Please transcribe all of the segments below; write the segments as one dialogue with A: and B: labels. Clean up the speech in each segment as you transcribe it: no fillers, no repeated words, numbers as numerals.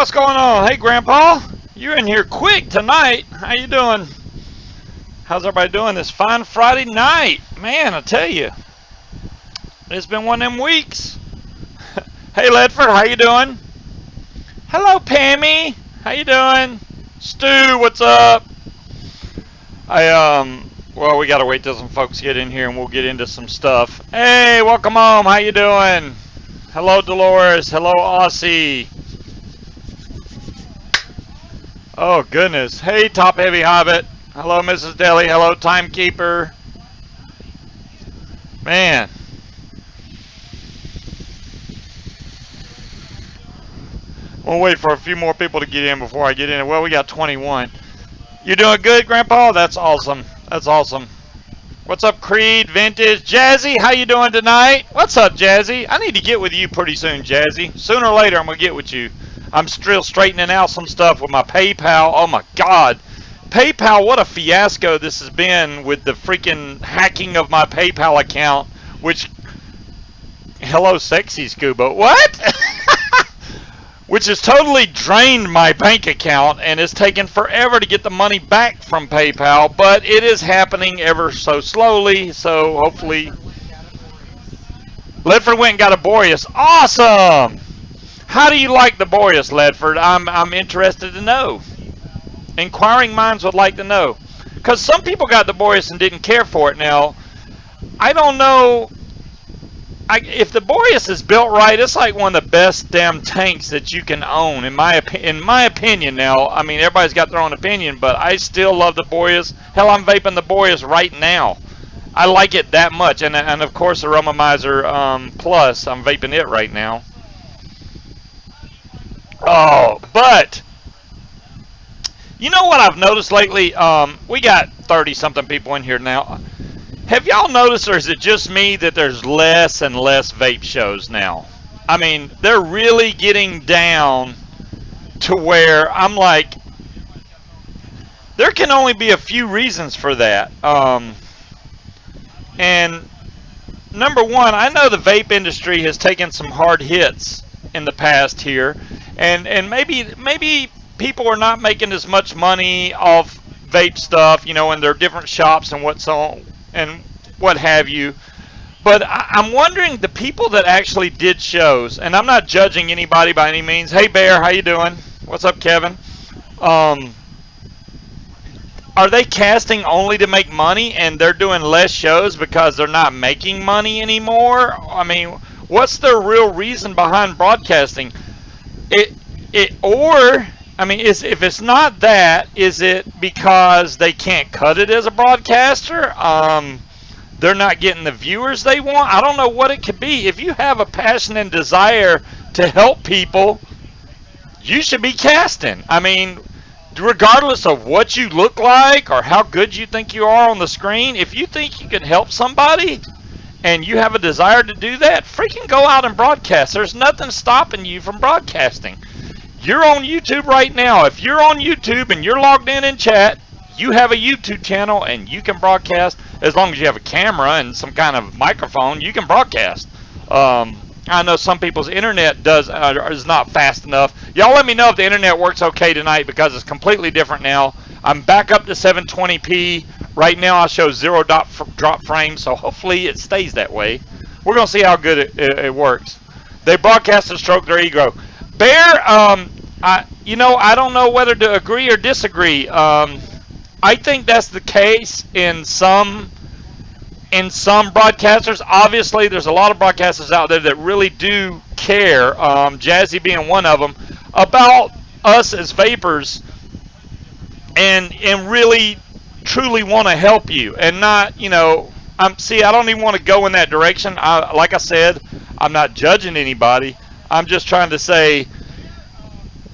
A: what's going on? Hey, Grandpa, you're in here quick tonight. How you doing? How's everybody doing this fine Friday night? Man, I tell you, it's been one of them weeks. Hey, Ledford, how you doing? Hello, Pammy. How you doing? Stu, what's up? Well, we gotta wait till some folks get in here and we'll get into some stuff. Hey, welcome home. How you doing? Hello, Dolores. Hello, Aussie. Oh, goodness. Hey, Top Heavy Hobbit. Hello, Mrs. Deli. Hello, Timekeeper. Man. We'll wait for a few more people to get in before I get in. Well, we got 21. You doing good, Grandpa? That's awesome. That's awesome. What's up, Creed, Vintage? Jazzy, how you doing tonight? What's up, Jazzy? I need to get with you pretty soon, Jazzy. Sooner or later, I'm going to get with you. I'm still straightening out some stuff with my PayPal. Oh, my God. PayPal, what a fiasco this has been with the freaking hacking of my PayPal account, which... Hello, sexy Scuba. What? Which has totally drained my bank account, and it's taken forever to get the money back from PayPal, but it is happening ever so slowly, so hopefully... Ledford went and got a Boreas. Awesome! How do you like the Boreas, Ledford? I'm interested to know. Inquiring minds would like to know. Because some people got the Boreas and didn't care for it. Now, I don't know... if the Boreas is built right, it's like one of the best damn tanks that you can own, in my opinion. Now, I mean, everybody's got their own opinion, but I still love the Boreas. Hell, I'm vaping the Boreas right now. I like it that much, and of course, the Aromomizer Plus, I'm vaping it right now. Oh, but you know what I've noticed lately? We got 30-something people in here now. Have y'all noticed, or is it just me, that there's less and less vape shows now? I mean, they're really getting down to where I'm like, there can only be a few reasons for that. And number one, I know the vape industry has taken some hard hits in the past here, and maybe people are not making as much money off vape stuff, you know, in their different shops and what's on. And what have you. But I'm wondering, the people that actually did shows, and I'm not judging anybody by any means. Hey, Bear, how you doing? What's up, Kevin? Are they casting only to make money, and they're doing less shows because they're not making money anymore? I mean, what's the real reason behind broadcasting? If it's not that, is it because they can't cut it as a broadcaster? They're not getting the viewers they want? I don't know what it could be. If you have a passion and desire to help people, you should be casting. I mean, regardless of what you look like or how good you think you are on the screen, if you think you can help somebody and you have a desire to do that, freaking go out and broadcast. There's nothing stopping you from broadcasting. You're on YouTube right now. If you're on YouTube and you're logged in chat, you have a YouTube channel and you can broadcast. As long as you have a camera and some kind of microphone, you can broadcast. I know some people's internet is not fast enough. Y'all let me know if the internet works okay tonight, because it's completely different now. I'm back up to 720p. Right now I show 0 drop frames, so hopefully it stays that way. We're going to see how good it works. They broadcast and stroke their ego. Bear, I don't know whether to agree or disagree. I think that's the case in some broadcasters. Obviously, there's a lot of broadcasters out there that really do care, Jazzy being one of them, about us as vapors, and really truly want to help you, and not, I don't even want to go in that direction. Like I said, I'm not judging anybody. I'm just trying to say,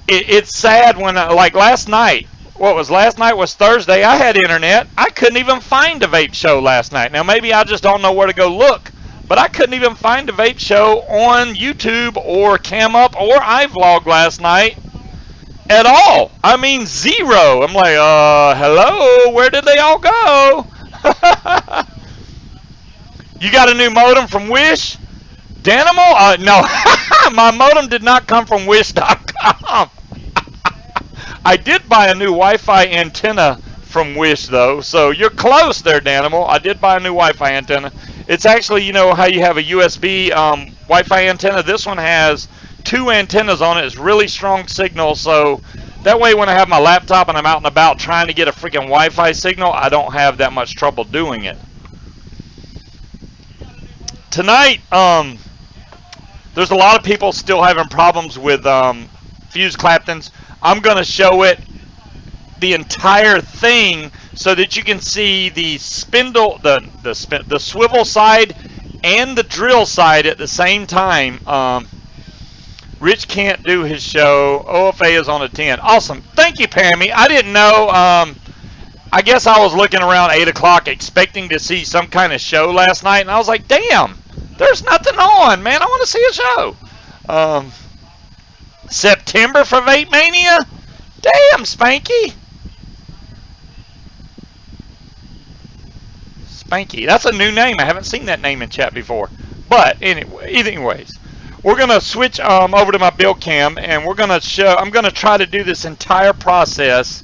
A: it's sad when, like last night, last night was Thursday, I had internet. I couldn't even find a vape show last night. Now, maybe I just don't know where to go look, but I couldn't even find a vape show on YouTube or CamUp or iVlog last night at all. I mean, zero. I'm like, hello, where did they all go? You got a new modem from Wish? Danimal? No, my modem did not come from Wish.com. I did buy a new Wi-Fi antenna from Wish, though, so you're close there, Danimal. I did buy a new Wi-Fi antenna. It's actually, you know how you have a USB Wi-Fi antenna? This one has two antennas on it. It's really strong signal, so that way when I have my laptop and I'm out and about trying to get a freaking Wi-Fi signal, I don't have that much trouble doing it. Tonight, there's a lot of people still having problems with fuse Claptons. I'm going to show it, the entire thing, so that you can see the spindle, the swivel side and the drill side at the same time. Rich can't do his show. OFA is on a 10. Awesome. Thank you, Pammy. I didn't know. I guess I was looking around 8 o'clock expecting to see some kind of show last night, and I was like, damn, there's nothing on, man. I want to see a show. September for Vape Mania? Damn, Spanky. Spanky. That's a new name. I haven't seen that name in chat before. But anyways, we're gonna switch over to my build cam, and we're gonna show. I'm gonna try to do this entire process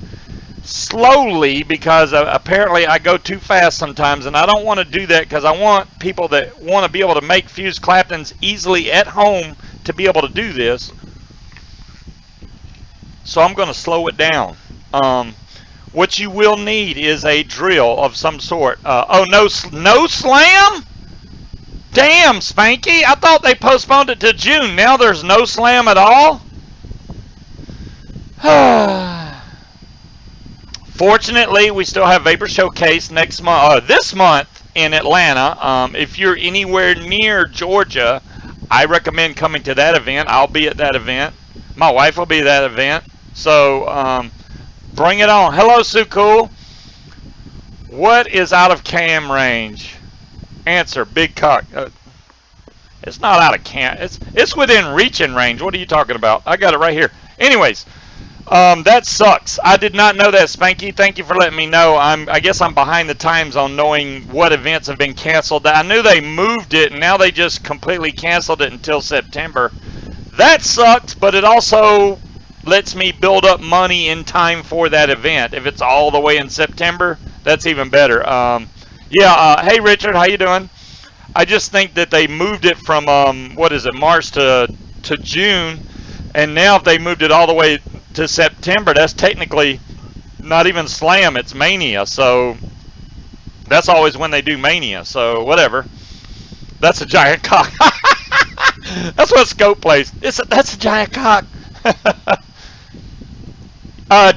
A: slowly because apparently I go too fast sometimes, and I don't want to do that because I want people that want to be able to make fuse Claptons easily at home to be able to do this. So I'm going to slow it down. What you will need is a drill of some sort. Oh, no slam? Damn, Spanky. I thought they postponed it to June. Now there's no slam at all? Fortunately, we still have Vapor Showcase next month, this month in Atlanta. If you're anywhere near Georgia, I recommend coming to that event. I'll be at that event. My wife will be at that event. So, bring it on. Hello, Sue Cool. What is out of cam range? Answer, big cock. It's not out of cam. It's within reaching range. What are you talking about? I got it right here. Anyways, that sucks. I did not know that, Spanky. Thank you for letting me know. I guess I'm behind the times on knowing what events have been canceled. I knew they moved it, and now they just completely canceled it until September. That sucked, but it also lets me build up money in time for that event. If it's all the way in September, that's even better. Hey Richard, how you doing? I just think that they moved it from what is it, March to June, and now if they moved it all the way to September, that's technically not even Slam, it's Mania. So that's always when they do Mania. So whatever. That's a giant cock. That's what Scope plays. That's a giant cock.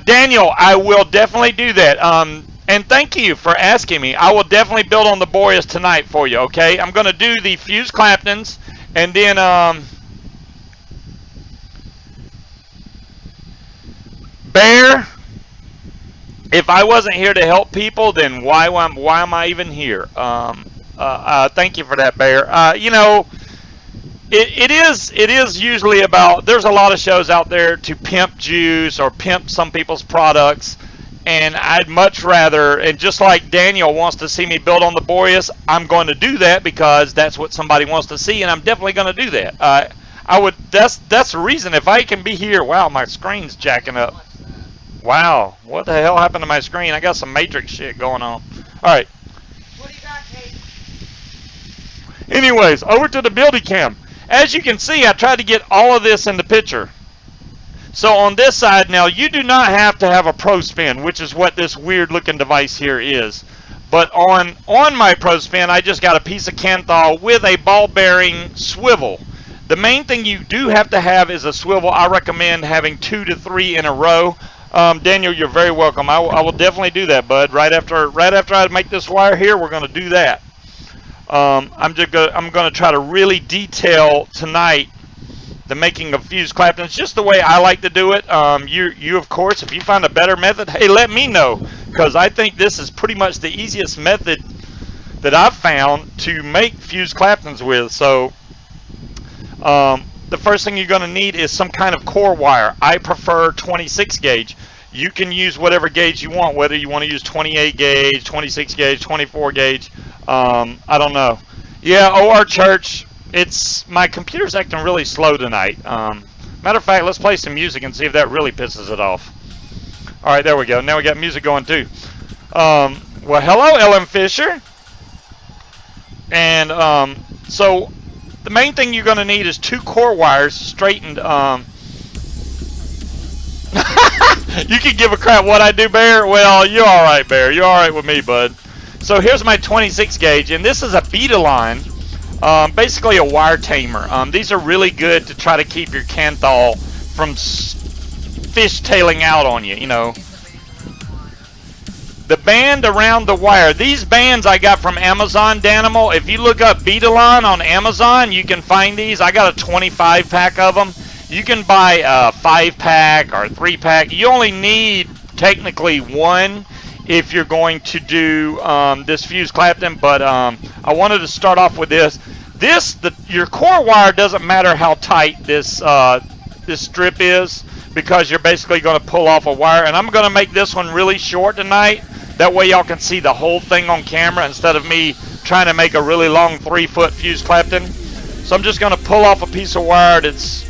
A: Daniel, I will definitely do that. And thank you for asking me. I will definitely build on the Boreas tonight for you, okay? I'm going to do the fuse Claptons, and then, Bear, if I wasn't here to help people, then why am I even here? Thank you for that, Bear. You know, it is usually about, there's a lot of shows out there to pimp juice or pimp some people's products, and I'd much rather, and just like Daniel wants to see me build on the Boreas, I'm going to do that because that's what somebody wants to see, and I'm definitely going to do that. That's the reason. If I can be here, wow, my screen's jacking up. Wow, what the hell happened to my screen? I got some Matrix shit going on. All right.
B: What do you got, Kate?
A: Anyways, over to the building cam. As you can see, I tried to get all of this in the picture. So on this side now, you do not have to have a Pro Spin, which is what this weird looking device here is. But on my Pro Spin, I just got a piece of Kanthal with a ball bearing swivel. The main thing you do have to have is a swivel. I recommend having 2 to 3 in a row. Daniel, you're very welcome. I will definitely do that, bud. Right after I make this wire here, we're going to do that. I'm going to try to really detail tonight the making of fuse Claptons, just the way I like to do it. You of course, if you find a better method, hey, let me know, because I think this is pretty much the easiest method that I've found to make fuse Claptons with. So the first thing you're going to need is some kind of core wire. I prefer 26 gauge. You can use whatever gauge you want, whether you want to use 28 gauge, 26 gauge, 24 gauge. I don't know. Yeah, OR Church, my computer's acting really slow tonight. Matter of fact, let's play some music and see if that really pisses it off. All right, there we go. Now we got music going too. Well, hello, Ellen Fisher. And so the main thing you're going to need is 2 core wires straightened. You can give a crap what I do, Bear. Well, you're all right, Bear. You're all right with me, bud. So here's my 26 gauge, and this is a beta line, basically a wire tamer. These are really good to try to keep your Canthal from fishtailing out on you, you know. The band around the wire. These bands I got from Amazon, Danimal. If you look up beta line on Amazon, you can find these. I got a 25 pack of them. You can buy a 5-pack or 3-pack. You only need technically 1 if you're going to do this fuse Clapton, but I wanted to start off with this. Your core wire doesn't matter how tight this strip is, because you're basically going to pull off a wire. And I'm going to make this one really short tonight. That way y'all can see the whole thing on camera instead of me trying to make a really long 3-foot fuse Clapton. So I'm just going to pull off a piece of wire that's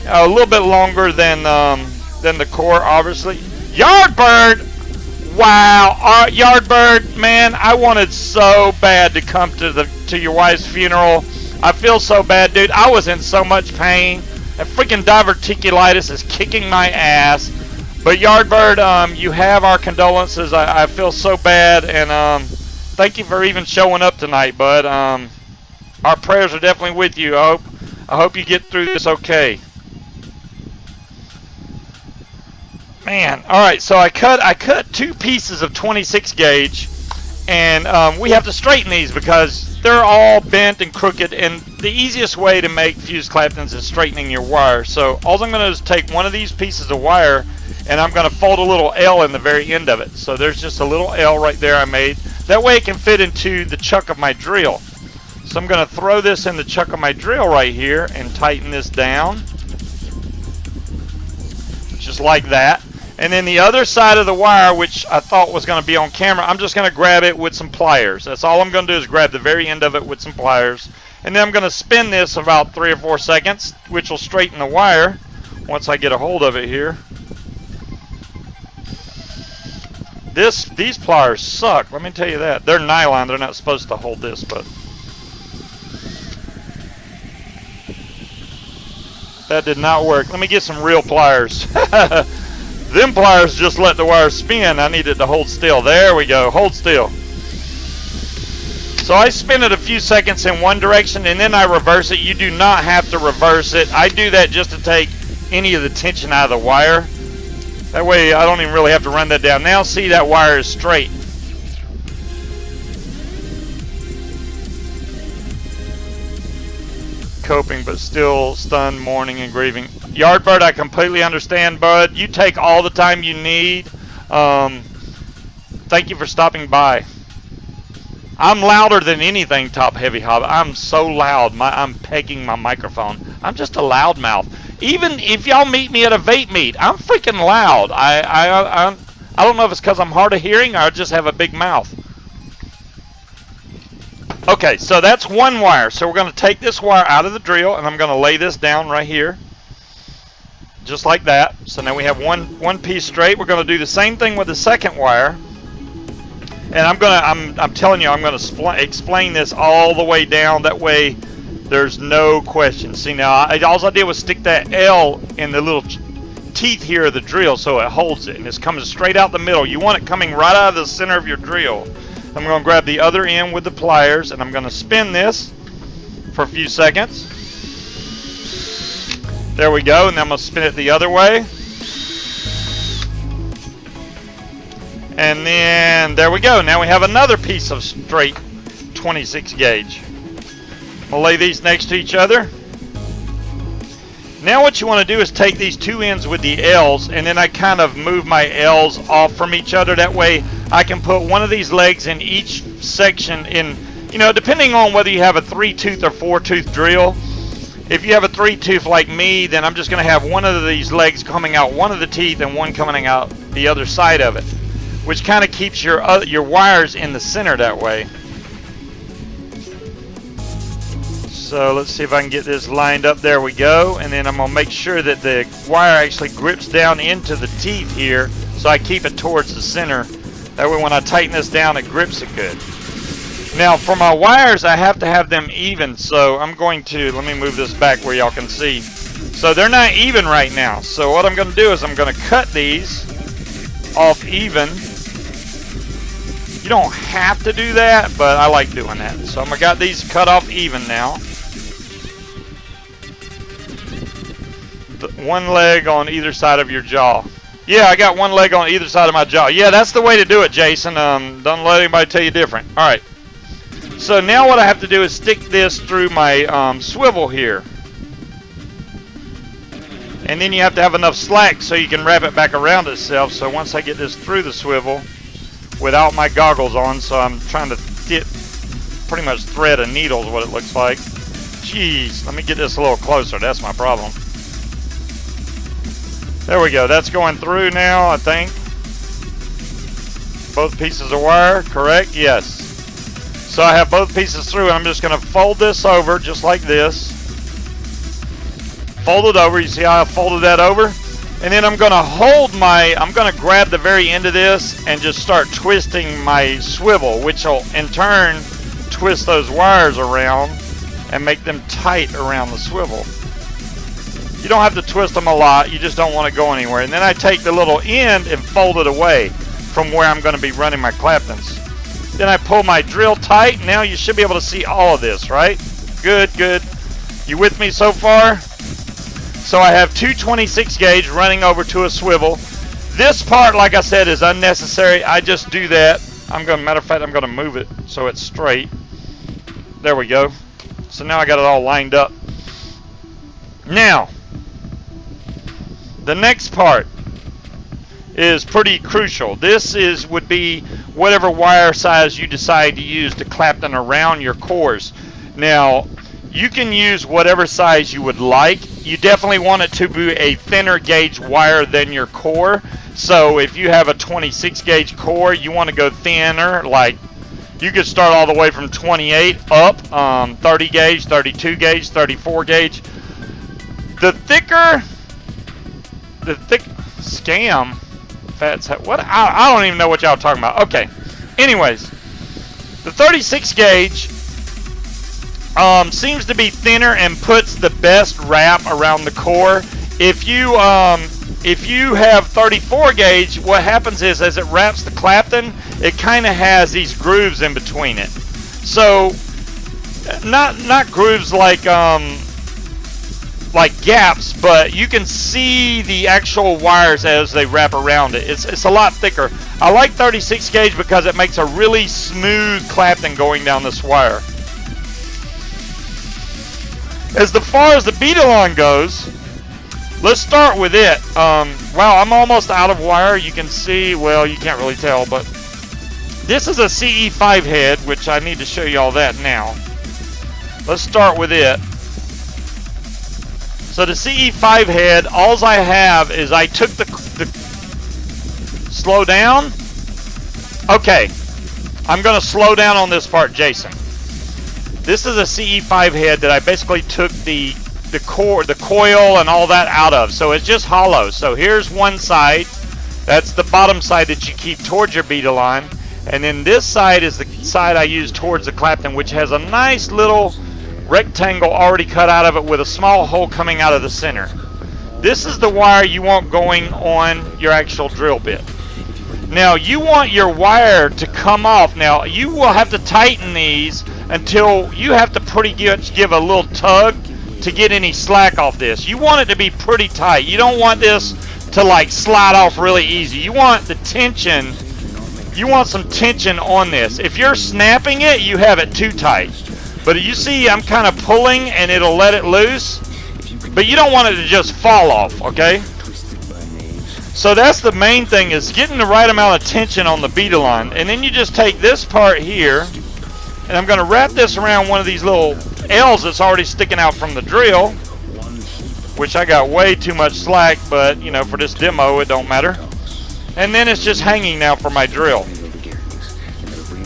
A: a little bit longer than the core, obviously. Yardbird! Wow, Yardbird, man, I wanted so bad to come to your wife's funeral. I feel so bad, dude. I was in so much pain. That freaking diverticulitis is kicking my ass. But Yardbird, you have our condolences. I feel so bad, and thank you for even showing up tonight, bud. Our prayers are definitely with you. I hope you get through this okay. Man, all right. So I cut 2 pieces of 26 gauge, and we have to straighten these because they're all bent and crooked. And the easiest way to make fuse Claptons is straightening your wire. So all I'm going to do is take one of these pieces of wire, and I'm going to fold a little L in the very end of it. So there's just a little L right there I made. That way it can fit into the chuck of my drill. So I'm going to throw this in the chuck of my drill right here and tighten this down. Just like that. And then the other side of the wire, which I thought was going to be on camera, I'm just going to grab it with some pliers. That's all I'm going to do is grab the very end of it with some pliers. And then I'm going to spin this about 3 or 4 seconds, which will straighten the wire once I get a hold of it here. These pliers suck, let me tell you that. They're nylon, they're not supposed to hold this, but that did not work. Let me get some real pliers. Them pliers just let the wire spin. I need it to hold still. There we go, hold still. So I spin it a few seconds in one direction and then I reverse it. You do not have to reverse it. I do that just to take any of the tension out of the wire. That way I don't even really have to run that down. Now see, that wire is straight. Coping, but still stunned, mourning, and grieving. Yardbird, I completely understand, bud. You take all the time you need. Thank you for stopping by. I'm louder than anything, Top Heavy Hob. I'm so loud. I'm pegging my microphone. I'm just a loud mouth. Even if y'all meet me at a vape meet, I'm freaking loud. I don't know if it's because I'm hard of hearing or I just have a big mouth. Okay, so that's one wire. So we're going to take this wire out of the drill and I'm going to lay this down right here. Just like that. So now we have one piece straight. We're going to do the same thing with the second wire. And I'm telling you, I'm going to explain this all the way down. That way there's no question. See, now all I did was stick that L in the little teeth here of the drill so it holds it. And it's coming straight out the middle. You want it coming right out of the center of your drill. I'm going to grab the other end with the pliers and I'm going to spin this for a few seconds. There we go. And then I'm going to spin it the other way. And then there we go. Now we have another piece of straight 26 gauge. We'll lay these next to each other. Now what you want to do is take these two ends with the L's and then I kind of move my L's off from each other. That way I can put one of these legs in each section in, you know, depending on whether you have a 3-tooth or 4-tooth drill. If you have a 3-tooth like me, then I'm just going to have one of these legs coming out one of the teeth and one coming out the other side of it, which kind of keeps your wires in the center that way. So let's see if I can get this lined up. There we go. And then I'm going to make sure that the wire actually grips down into the teeth here so I keep it towards the center. That way when I tighten this down, it grips it good. Now for my wires, I have to have them even, so I'm going to, let me move this back where y'all can see. So they're not even right now. So what I'm going to do is I'm going to cut these off even. You don't have to do that, but I like doing that. So I got these cut off even now. One leg on either side of your jaw. Yeah, I got one leg on either side of my jaw. Yeah, that's the way to do it, Jason. Don't let anybody tell you different. All right. So now what I have to do is stick this through my swivel here. And then you have to have enough slack so you can wrap it back around itself. So once I get this through the swivel without my goggles on, so I'm trying to pretty much thread a needle is what it looks like. Jeez, let me get this a little closer. That's my problem. There we go. That's going through now, I think. Both pieces of wire, correct? Yes. So I have both pieces through, and I'm just going to fold this over just like this. Fold it over. You see how I folded that over? And then I'm going to grab the very end of this and just start twisting my swivel, which will in turn twist those wires around and make them tight around the swivel. You don't have to twist them a lot, you just don't want to go anywhere. And then I take the little end and fold it away from where I'm going to be running my claptons. Then I pull my drill tight. Now you should be able to see all of this, right? Good, good. You with me so far? So I have two 26 gauge running over to a swivel. This part, like I said, is unnecessary. I just do that. Matter of fact, I'm going to move it so it's straight. There we go. So now I got it all lined up. Now, the next part is pretty crucial. This would be whatever wire size you decide to use to clapton around your cores. Now, you can use whatever size you would like. You definitely want it to be a thinner gauge wire than your core. So if you have a 26 gauge core, you want to go thinner. Like you could start all the way from 28 up, 30 gauge, 32 gauge, 34 gauge. The thick scam. What? I don't even know what y'all are talking about. Okay. Anyways, the 36 gauge seems to be thinner and puts the best wrap around the core. If you have 34 gauge, what happens is as it wraps the clapton, it kind of has these grooves in between it. So not grooves like gaps, but you can see the actual wires as they wrap around it. It's a lot thicker. I like 36 gauge because it makes a really smooth clapton going down this wire. As far as the beat-along goes, let's start with it. Wow, I'm almost out of wire. You can see, well, you can't really tell, but this is a CE5 head, which I need to show you all that now. Let's start with it. So the CE5 head, all I have is I took the slow down. Okay, I'm going to slow down on this part, Jason. This is a CE5 head that I basically took the coil and all that out of. So it's just hollow. So here's one side. That's the bottom side that you keep towards your beat-along. And then this side is the side I use towards the clapton, which has a nice little rectangle already cut out of it with a small hole coming out of the center. This is the wire you want going on your actual drill bit. Now you want your wire to come off. Now you will have to tighten these until you have to pretty much give a little tug to get any slack off this. You want it to be pretty tight. You don't want this to like slide off really easy. You want the tension, you want some tension on this. If you're snapping it, you have it too tight. But you see I'm kind of pulling and it'll let it loose. But you don't want it to just fall off, okay? So that's the main thing, is getting the right amount of tension on the beat-along. And then you just take this part here, and I'm going to wrap this around one of these little L's that's already sticking out from the drill, which I got way too much slack, but you know, for this demo it don't matter. And then it's just hanging now for my drill.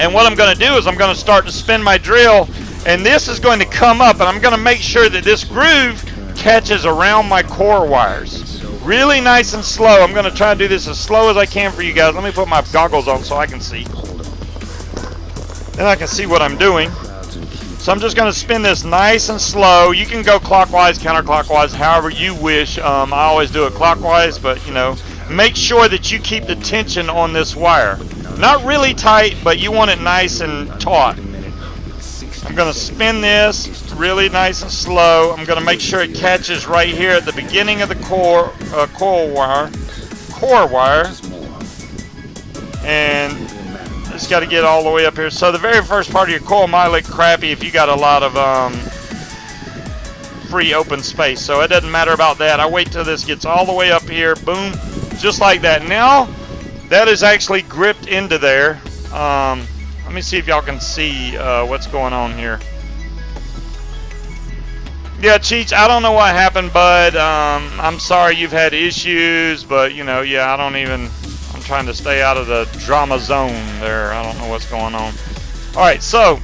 A: And what I'm going to do is I'm going to start to spin my drill, and this is going to come up, and I'm going to make sure that this groove catches around my core wires. Really nice and slow. I'm going to try and do this as slow as I can for you guys. Let me put my goggles on so I can see. Then I can see what I'm doing. So I'm just going to spin this nice and slow. You can go clockwise, counterclockwise, however you wish. I always do it clockwise, but, you know, make sure that you keep the tension on this wire. Not really tight, but you want it nice and taut. I'm going to spin this really nice and slow. I'm going to make sure it catches right here at the beginning of the core wire. And just got to get all the way up here. So the very first part of your coil might look crappy if you got a lot of free open space. So it doesn't matter about that. I wait till this gets all the way up here. Boom. Just like that. Now that is actually gripped into there. Let me see if y'all can see what's going on here. Yeah, Cheech, I don't know what happened, bud. I'm sorry you've had issues, but, you know, yeah, I'm trying to stay out of the drama zone there. I don't know what's going on. All right, so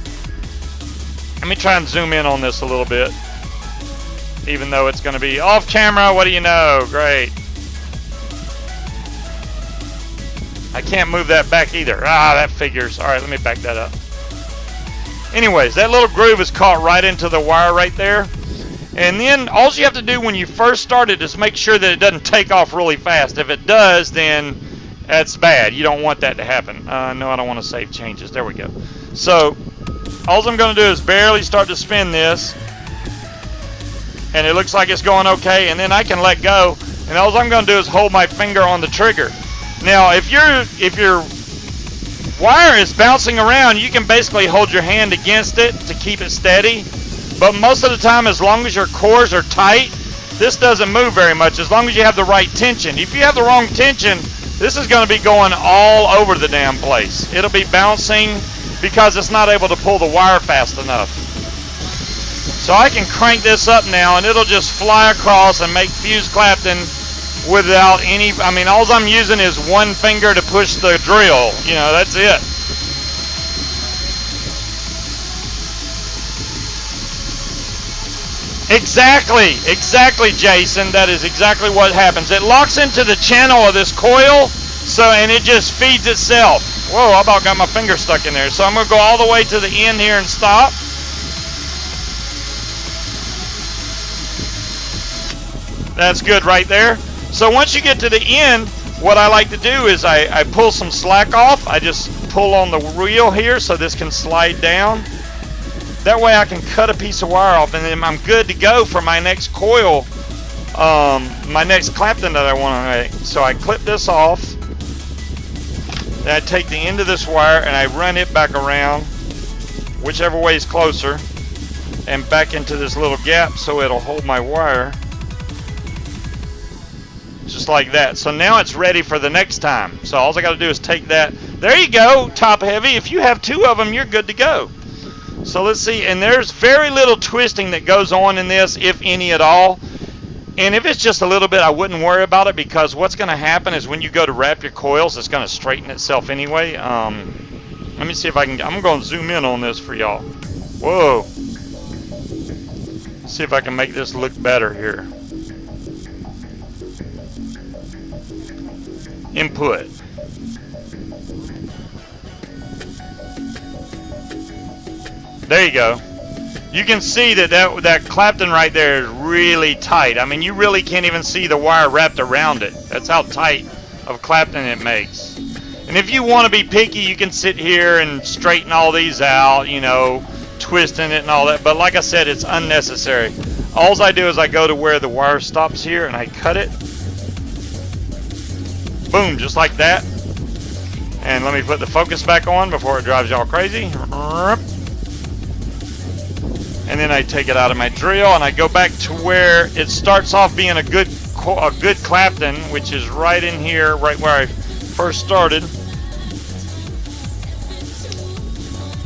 A: let me try and zoom in on this a little bit, even though it's going to be off camera. What do you know? Great. I can't move that back either. That figures. All right, let me back that up. Anyways, that little groove is caught right into the wire right there. And then all you have to do when you first start it is make sure that it doesn't take off really fast. If it does, then that's bad. You don't want that to happen. No, I don't want to save changes. There we go. So all I'm going to do is barely start to spin this. And it looks like it's going okay. And then I can let go. And all I'm going to do is hold my finger on the trigger. Now, if your wire is bouncing around, you can basically hold your hand against it to keep it steady. But most of the time, as long as your cores are tight, this doesn't move very much, as long as you have the right tension. If you have the wrong tension, this is going to be going all over the damn place. It'll be bouncing because it's not able to pull the wire fast enough. So I can crank this up now, and it'll just fly across and make fuse Clapton without any, I mean, all I'm using is one finger to push the drill. You know, that's it. Exactly, Jason. That is exactly what happens. It locks into the channel of this coil, and it just feeds itself. Whoa, I about got my finger stuck in there. So I'm going to go all the way to the end here and stop. That's good right there. So once you get to the end, what I like to do is I pull some slack off. I just pull on the wheel here so this can slide down. That way I can cut a piece of wire off, and then I'm good to go for my next coil, my next Clapton that I want to make. So I clip this off. Then I take the end of this wire and I run it back around, whichever way is closer, and back into this little gap so it'll hold my wire. Just like that. So now it's ready for the next time. So all I got to do is take that. There you go, top heavy. If you have two of them, you're good to go. So let's see. And there's very little twisting that goes on in this, if any at all. And if it's just a little bit, I wouldn't worry about it, because what's going to happen is when you go to wrap your coils, it's going to straighten itself anyway. Let me see if I can. I'm going to zoom in on this for y'all. Whoa. See if I can make this look better here. Input. There you go. You can see that Clapton right there is really tight. I mean, you really can't even see the wire wrapped around it. That's how tight of Clapton it makes. And if you want to be picky, you can sit here and straighten all these out, you know, twisting it and all that. But like I said, it's unnecessary. All I do is I go to where the wire stops here and I cut it. Boom, just like that. And let me put the focus back on before it drives y'all crazy. And then I take it out of my drill and I go back to where it starts off being a good Clapton, which is right in here, right where I first started.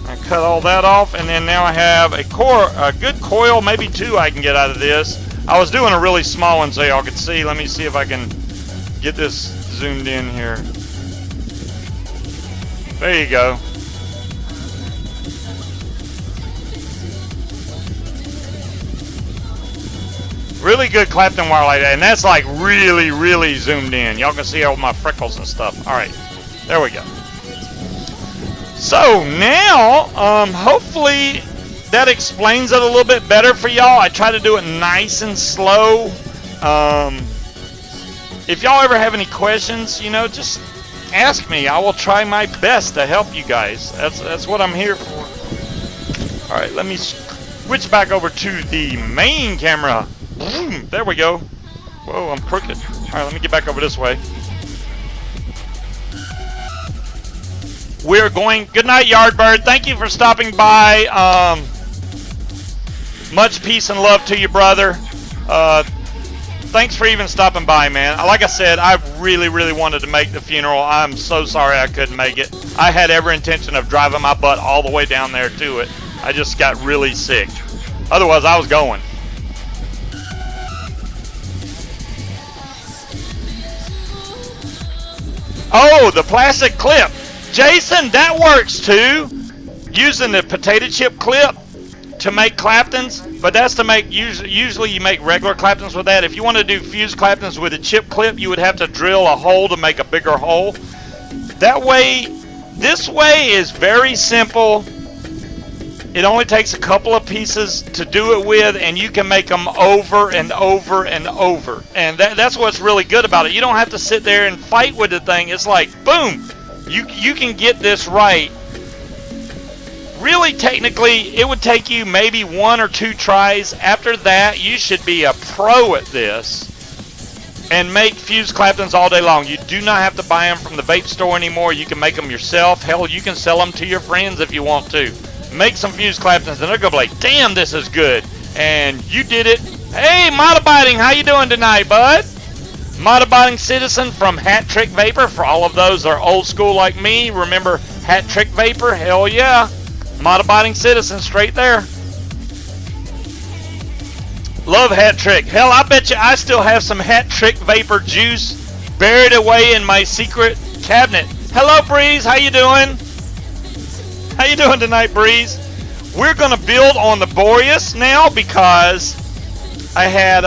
A: I cut all that off, and then now I have a good coil, maybe two I can get out of this. I was doing a really small one so y'all could see. Let me see if I can get this zoomed in here. There you go. really good Clapton wire like that, and that's like really, really zoomed in. Y'all can see all my freckles and stuff. All right, there we go. So now, hopefully that explains it a little bit better for y'all. I try to do it nice and slow. If y'all ever have any questions, you know, just ask me. I will try my best to help you guys. That's what I'm here for. All right, let me switch back over to the main camera. Boom, there we go. Whoa, I'm crooked. All right, let me get back over this way. We're going. Good night, Yardbird. Thank you for stopping by. Much peace and love to you, brother. Thanks for even stopping by, man. Like I said, I really, really wanted to make the funeral. I'm so sorry I couldn't make it. I had every intention of driving my butt all the way down there to it. I just got really sick. Otherwise, I was going. Oh, the plastic clip. Jason, that works too. Using the potato chip clip to make Claptons, but that's to make, usually you make regular Claptons with that. If you want to do fused Claptons with a chip clip, you would have to drill a hole to make a bigger hole. That way, this way is very simple. It only takes a couple of pieces to do it with, and you can make them over and over and over. And that's what's really good about it. You don't have to sit there and fight with the thing. It's like, boom, you can get this right. Really, technically, it would take you maybe 1 or 2 tries. After that, you should be a pro at this and make fused Claptons all day long. You do not have to buy them from the vape store anymore. You can make them yourself. Hell, you can sell them to your friends if you want to. Make some fused Claptons, and they're going to be like, damn, this is good. And you did it. Hey, Modabiding, how you doing tonight, bud? Modabiding Citizen from Hat Trick Vapor. For all of those that are old school like me, remember Hat Trick Vapor? Hell yeah. Modabiding Citizen, straight there. Love Hat Trick. Hell, I bet you I still have some Hat Trick Vapor juice buried away in my secret cabinet. Hello, Breeze. How you doing? How you doing tonight, Breeze? We're going to build on the Boreas now because I had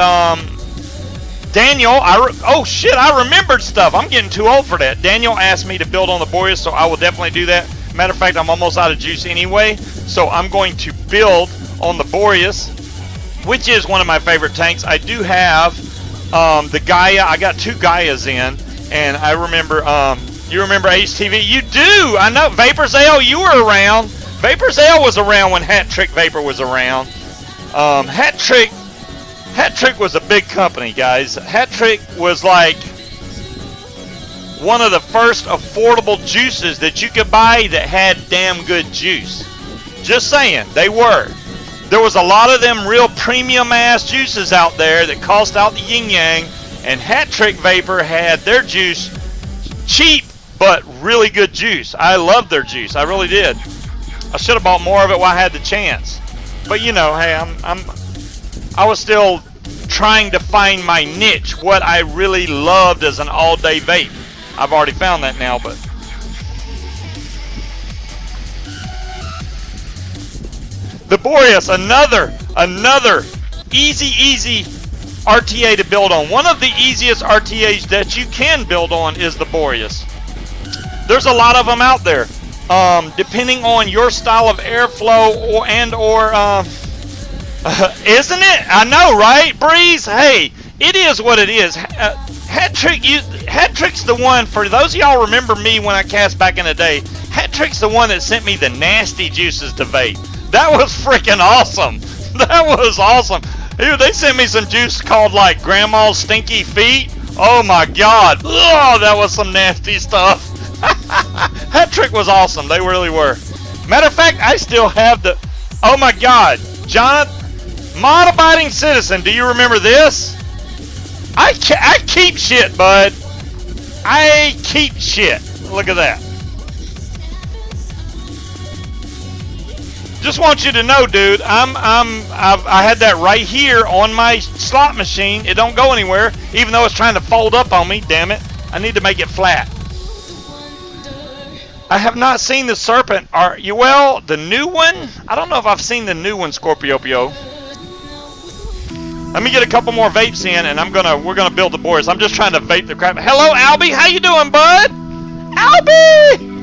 A: Daniel. Oh, shit, I remembered stuff. I'm getting too old for that. Daniel asked me to build on the Boreas, so I will definitely do that. Matter of fact, I'm almost out of juice anyway, so I'm going to build on the Boreas, which is one of my favorite tanks. I do have the Gaia. I got 2 Gaias in, and I remember, you remember HTV? You do! I know. Vapor's Ale, you were around. Vapor's Ale was around when Hat Trick Vapor was around. Hat Trick was a big company, guys. Hat Trick was like one of the first affordable juices that you could buy that had damn good juice. Just saying, they were. There was a lot of them real premium ass juices out there that cost out the yin yang, and Hat Trick Vapor had their juice cheap but really good juice. I loved their juice, I really did. I should have bought more of it while I had the chance. But you know, hey, I was still trying to find my niche, what I really loved as an all-day vape. I've already found that now, but the Boreas, another easy RTA to build on. One of the easiest RTAs that you can build on is the Boreas. There's a lot of them out there. Depending on your style of airflow or isn't it? I know, right, Breeze? Hey, it is what it is. Hat Trick's the one, for those of y'all remember me when I cast back in the day, Hat Trick's the one that sent me the nasty juices to vape. That was freaking awesome. That was awesome. Dude, they sent me some juice called like Grandma's Stinky Feet. Oh my God. Oh, that was some nasty stuff. Hat Trick was awesome. They really were. Matter of fact, I still have the, oh my God. Jonathan, Modabiding Citizen, do you remember this? I keep shit, bud. I keep shit. Look at that. Just want you to know, dude. I had that right here on my slot machine. It don't go anywhere, even though it's trying to fold up on me. Damn it! I need to make it flat. I have not seen the Serpent. Are you well? The new one? I don't know if I've seen the new one, Scorpio. Let me get a couple more vapes in, and we're gonna build the Boreas. I'm just trying to vape the crap. Hello, Albie. How you doing, bud? Albie.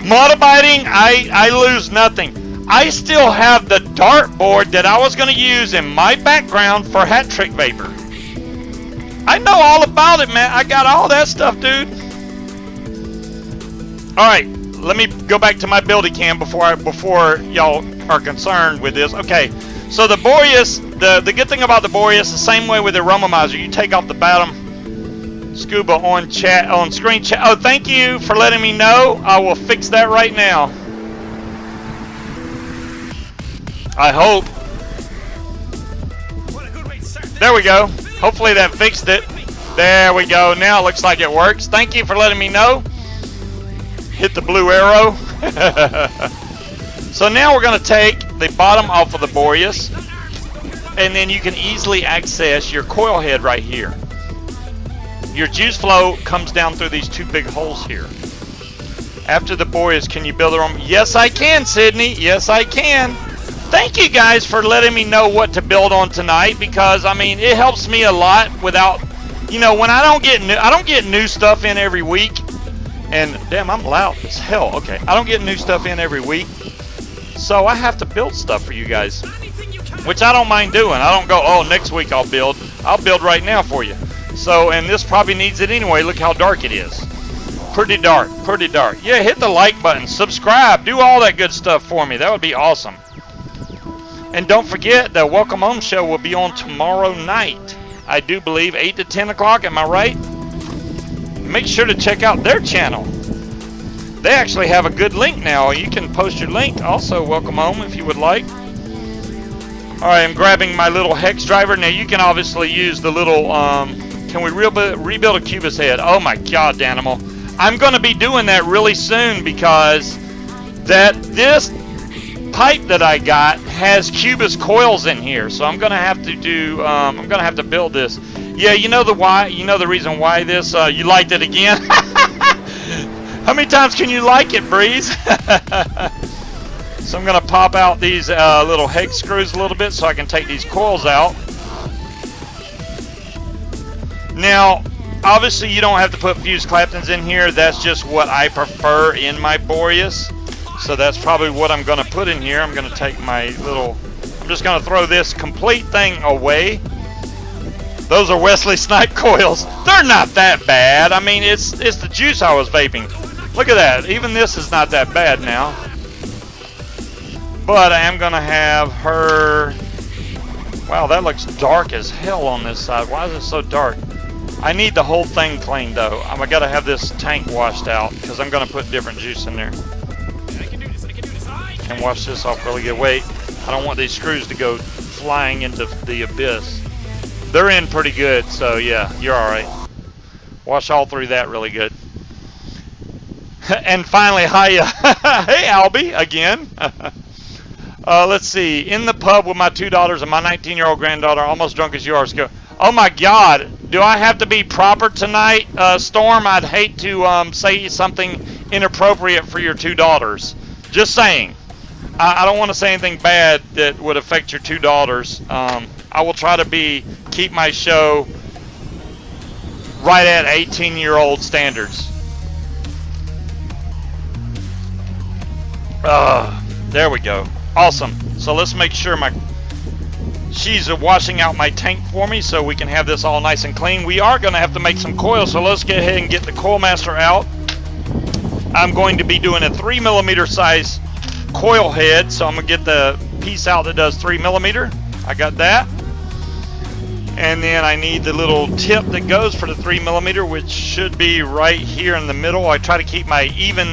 A: Motobiting, I lose nothing. I still have the dartboard that I was gonna use in my background for Hat Trick Vapor. I know all about it, man. I got all that stuff, dude. All right. Let me go back to my building cam before y'all are concerned with this. Okay, so the Boreas, the good thing about the Boreas, the same way with the Aromomizer, you take off the bottom. Scuba on screen chat. Oh, thank you for letting me know. I will fix that right now. I hope. There we go. Hopefully that fixed it. There we go. Now it looks like it works. Thank you for letting me know. Hit the blue arrow. So now we're going to take the bottom off of the Boreas, and then you can easily access your coil head right here. Your juice flow comes down through these two big holes here. After the Boreas, can you build them? Yes, I can, Sydney. Yes, I can. Thank you guys for letting me know what to build on tonight, because I mean it helps me a lot. Without, you know, when I don't get new stuff in every week. And damn, I'm loud as hell. Okay, I don't get new stuff in every week, so I have to build stuff for you guys, which I don't mind doing. I don't go, oh, next week I'll build. I'll build right now for you. So, and this probably needs it anyway. Look how dark it is. Pretty dark, pretty dark. Yeah, hit the like button, subscribe, do all that good stuff for me. That would be awesome. And don't forget, the Welcome Home show will be on tomorrow night. I do believe 8 to 10 o'clock. Am I right? Make sure to check out their channel. They actually have a good link now. You can post your link. Also, welcome home if you would like. All right, I'm grabbing my little hex driver. Now, you can obviously use the little, can we rebuild a Cubus head? Oh my God, Danimal. I'm going to be doing that really soon, because this pipe that I got has Cubus coils in here. So I'm going to have to do, I'm going to have to build this. Yeah, you know the reason why this, you liked it again? How many times can you like it, Breeze? So I'm going to pop out these little hex screws a little bit so I can take these coils out. Now, obviously you don't have to put fused Claptons in here. That's just what I prefer in my Boreas. So that's probably what I'm going to put in here. I'm going to take my little, I'm just going to throw this complete thing away. Those are Wesley Snipe coils. They're not that bad. I mean, it's the juice I was vaping. Look at that. Even this is not that bad now. But I am going to have her... Wow, that looks dark as hell on this side. Why is it so dark? I need the whole thing cleaned, though. I got to have this tank washed out, because I'm going to put different juice in there. And wash this off really good. Wait, I don't want these screws to go flying into the abyss. They're in pretty good, so yeah, you're all right. Wash all through that really good. And finally, hi, hey Albie, again. Let's see, in the pub with my 2 daughters and my 19-year-old granddaughter, almost drunk as yours. Go. Oh my God, do I have to be proper tonight, Storm? I'd hate to say something inappropriate for your 2 daughters. Just saying. I don't want to say anything bad that would affect your 2 daughters. I will try to keep my show right at 18-year-old standards. There we go. Awesome. So let's make sure she's washing out my tank for me so we can have this all nice and clean. We are going to have to make some coils, so let's get ahead and get the coil master out. I'm going to be doing a 3mm size coil head, so I'm going to get the piece out that does 3mm. I got that. And then I need the little tip that goes for the 3mm, which should be right here in the middle. I try to keep my even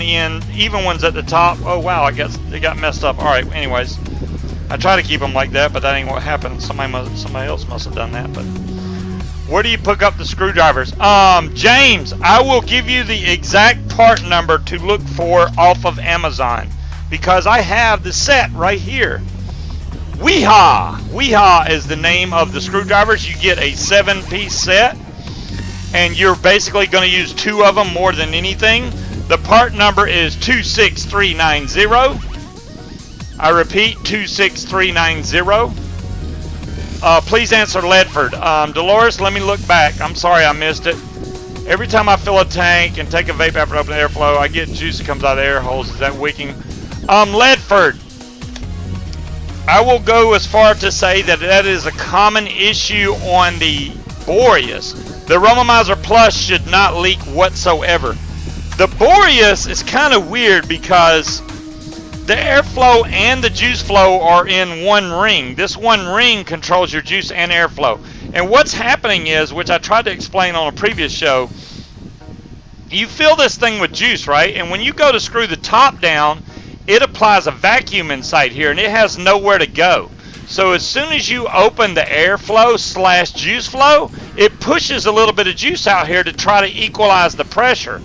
A: ones at the top. Oh wow, I guess they got messed up. All right, anyways, I try to keep them like that, but that ain't what happened. Somebody else must have done that. But where do you pick up the screwdrivers? James, I will give you the exact part number to look for off of Amazon, because I have the set right here. Weehaw! Weehaw is the name of the screwdrivers. You get a 7-piece set, and you're basically going to use 2 of them more than anything. The part number is 26390. I repeat, 26390. Please answer Ledford. Dolores, let me look back. I'm sorry I missed it. Every time I fill a tank and take a vape after open airflow, I get juice that comes out of the air holes. Is that wicking? Ledford, I will go as far to say that that is a common issue on the Boreas. The Romomizer Plus should not leak whatsoever. The Boreas is kind of weird because the airflow and the juice flow are in one ring. This one ring controls your juice and airflow. And what's happening is, which I tried to explain on a previous show, you fill this thing with juice, right? And when you go to screw the top down, it applies a vacuum inside here, and it has nowhere to go. So as soon as you open the airflow / juice flow, it pushes a little bit of juice out here to try to equalize the pressure.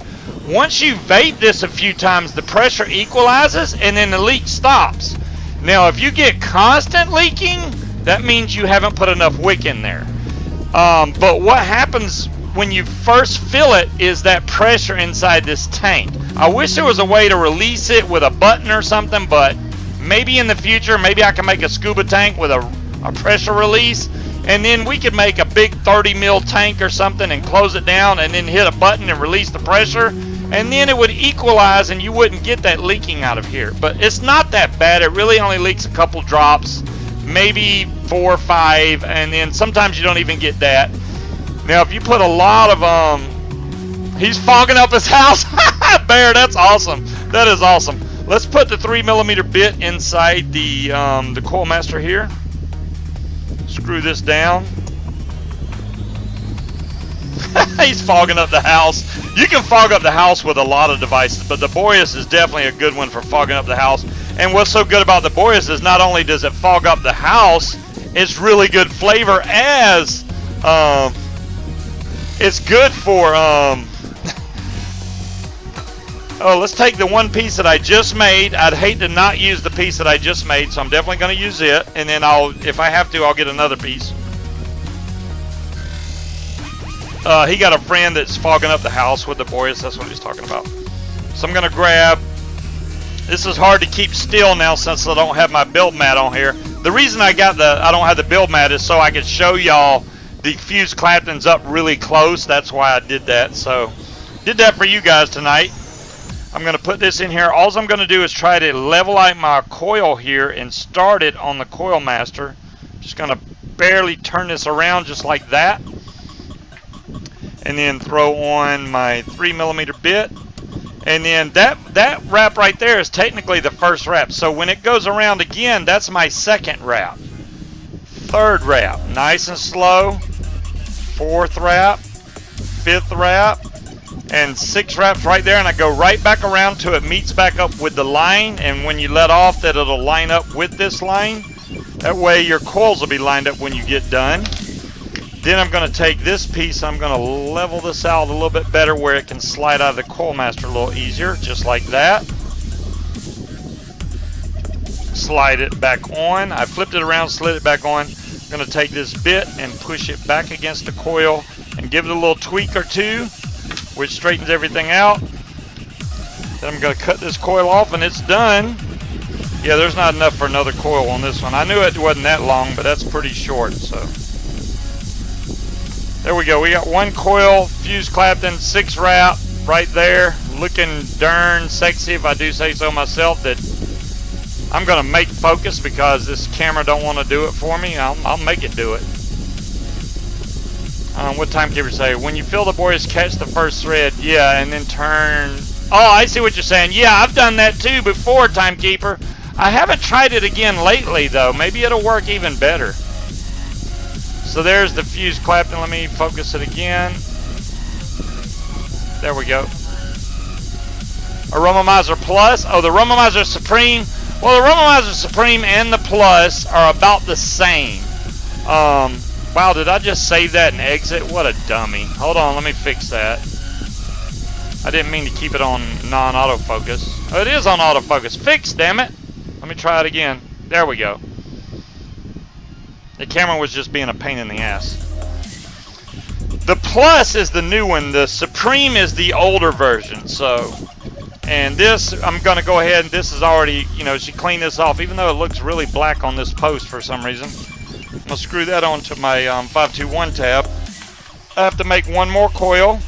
A: Once you vape this a few times, the pressure equalizes, and then the leak stops. Now, if you get constant leaking, that means you haven't put enough wick in there. But what happens when you first fill it is that pressure inside this tank. I wish there was a way to release it with a button or something, but maybe in the future, maybe I can make a scuba tank with a pressure release, and then we could make a big 30 mil tank or something and close it down and then hit a button and release the pressure, and then it would equalize and you wouldn't get that leaking out of here. But it's not that bad. It really only leaks a couple drops, maybe 4 or 5, and then sometimes you don't even get that. Now, if you put a lot of he's fogging up his house. Bear, that's awesome. That is awesome. Let's put the 3mm bit inside the coil master here. Screw this down. He's fogging up the house. You can fog up the house with a lot of devices, but the Boreas is definitely a good one for fogging up the house. And what's so good about the Boreas is not only does it fog up the house, it's really good flavor as it's good for oh, let's take the one piece that I just made. I'd hate to not use the piece that I just made, so I'm definitely going to use it. And then if I have to, I'll get another piece. He got a friend that's fogging up the house with the Boreas. That's what he's talking about. So I'm going to grab. This is hard to keep still now since I don't have my build mat on here. The reason I don't have the build mat is so I could show y'all the fuse Claptons up really close. That's why I did that. So did that for you guys tonight. I'm going to put this in here. All I'm going to do is try to level out my coil here and start it on the coil master. Just going to barely turn this around just like that. And then throw on my 3mm bit. And then that wrap right there is technically the first wrap. So when it goes around again, that's my second wrap. Third wrap, nice and slow. Fourth wrap, fifth wrap, and 6 wraps right there. And I go right back around till it meets back up with the line. And when you let off, that it'll line up with this line. That way your coils will be lined up when you get done. Then I'm going to take this piece, I'm going to level this out a little bit better where it can slide out of the coil master a little easier, just like that. Slide it back on. I flipped it around, slid it back on. I'm going to take this bit and push it back against the coil and give it a little tweak or two, which straightens everything out. Then I'm going to cut this coil off and it's done. Yeah, there's not enough for another coil on this one. I knew it wasn't that long, but that's pretty short, so. There we go. We got 1 coil, fuse Clapton, 6 wrap right there. Looking darn sexy, if I do say so myself. That I'm going to make focus because this camera don't want to do it for me. I'll make it do it. What timekeeper say? When you fill the Boreas, catch the first thread. Yeah, and then turn. Oh, I see what you're saying. Yeah, I've done that too before, timekeeper. I haven't tried it again lately, though. Maybe it'll work even better. So there's the fuse Clapton. Let me focus it again. There we go. A Romomizer Plus. Oh, the Romomizer Supreme. Well, the Romomizer Supreme and the Plus are about the same. Wow, did I just save that and exit? What a dummy. Hold on, let me fix that. I didn't mean to keep it on non-autofocus. Oh, it is on autofocus. Fix, damn it. Let me try it again. There we go. The camera was just being a pain in the ass. The Plus is the new one. The Supreme is the older version. So And this, I'm going to go ahead, and this is already, you know, she cleaned this off, even though it looks really black on this post for some reason. I'm going to screw that onto my 521 tab. I have to make one more coil.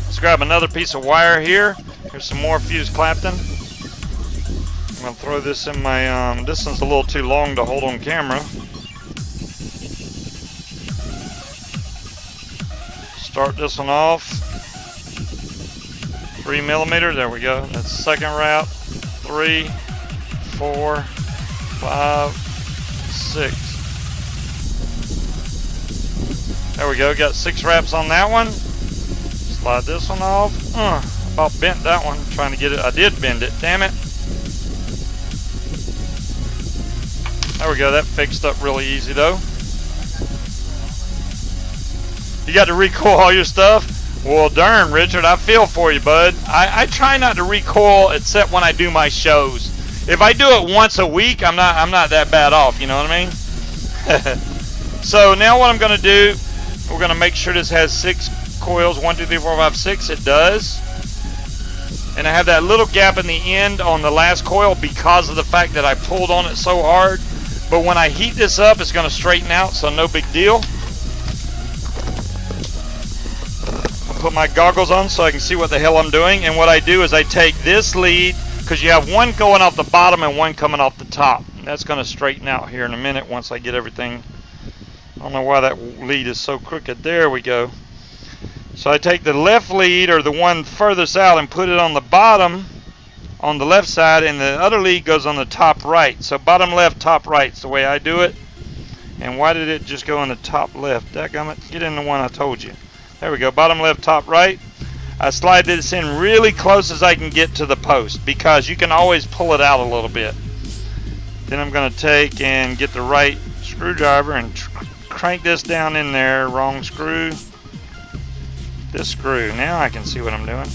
A: Let's grab another piece of wire here. Here's some more fused Clapton. I'm going to throw this in my, this one's a little too long to hold on camera. Start this one off. 3mm, there we go. That's the second wrap. 3, 4, 5, 6. There we go, got 6 wraps on that one. Slide this one off. About bent that one, trying to get it. I did bend it, damn it. There we go, that fixed up really easy though. You got to recoil all your stuff? Well, darn, Richard, I feel for you, bud. I try not to recoil except when I do my shows. If I do it once a week, I'm not that bad off, you know what I mean? So now what I'm going to do, we're going to make sure this has 6 coils. 1, 2, 3, 4, 5, 6. It does. And I have that little gap in the end on the last coil because of the fact that I pulled on it so hard. But when I heat this up, it's going to straighten out, so no big deal. Put my goggles on so I can see what the hell I'm doing. And what I do is I take this lead, because you have one going off the bottom and one coming off the top. And that's going to straighten out here in a minute once I get everything. I don't know why that lead is so crooked. There we go. So I take the left lead, or the one furthest out, and put it on the bottom on the left side, and the other lead goes on the top right. So bottom left, top right is the way I do it. And why did it just go on the top left? Dadgummit, get in the one I told you. There we go, bottom left, top right. I slide this in really close as I can get to the post, because you can always pull it out a little bit. Then I'm going to take and get the right screwdriver and crank this down in there. Wrong screw. This screw. Now I can see what I'm doing.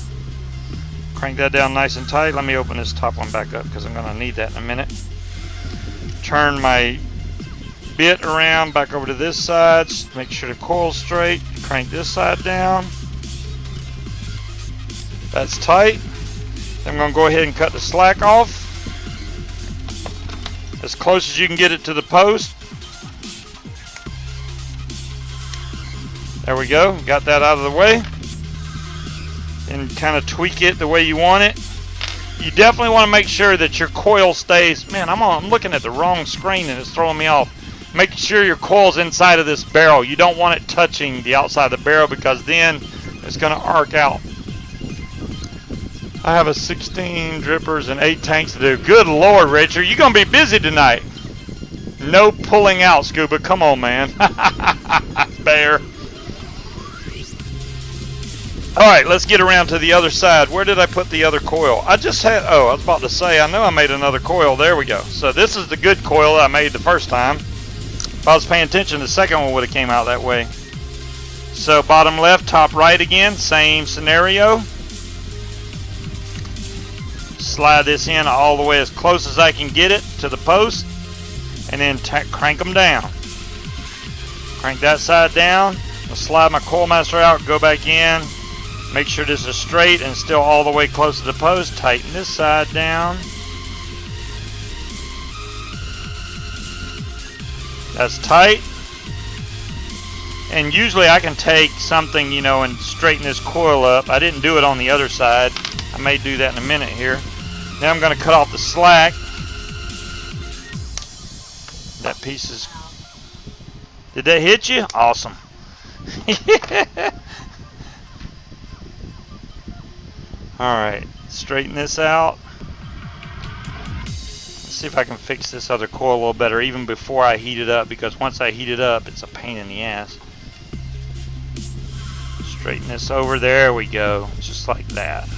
A: Crank that down nice and tight. Let me open this top one back up because I'm going to need that in a minute. Turn my bit around back over to this side. Make sure the coil's straight. Crank this side down. That's tight. Then I'm going to go ahead and cut the slack off as close as you can get it to the post. There we go. Got that out of the way. And kind of tweak it the way you want it. You definitely want to make sure that your coil stays. Man, I'm looking at the wrong screen and it's throwing me off. Make sure your coil's inside of this barrel. You don't want it touching the outside of the barrel, because then it's going to arc out. I have a 16 drippers and 8 tanks to do. Good Lord, Richard, you're going to be busy tonight. No pulling out, Scuba. Come on, man. Bear. Alright, let's get around to the other side. Where did I put the other coil? I just had, I was about to say, I know I made another coil. There we go. So this is the good coil that I made the first time. If I was paying attention, the second one would have came out that way. So bottom left, top right again, same scenario. Slide this in all the way as close as I can get it to the post, and then crank them down. Crank that side down. I'll slide my coil master out, go back in. Make sure this is straight and still all the way close to the post. Tighten this side down. That's tight. And usually I can take something, you know, and straighten this coil up. I didn't do it on the other side. I may do that in a minute here. Now I'm going to cut off the slack. That piece is... Did that hit you? Awesome. Alright, straighten this out. Let's see if I can fix this other coil a little better even before I heat it up, because once I heat it up, it's a pain in the ass. Straighten this over. There we go. Just like that.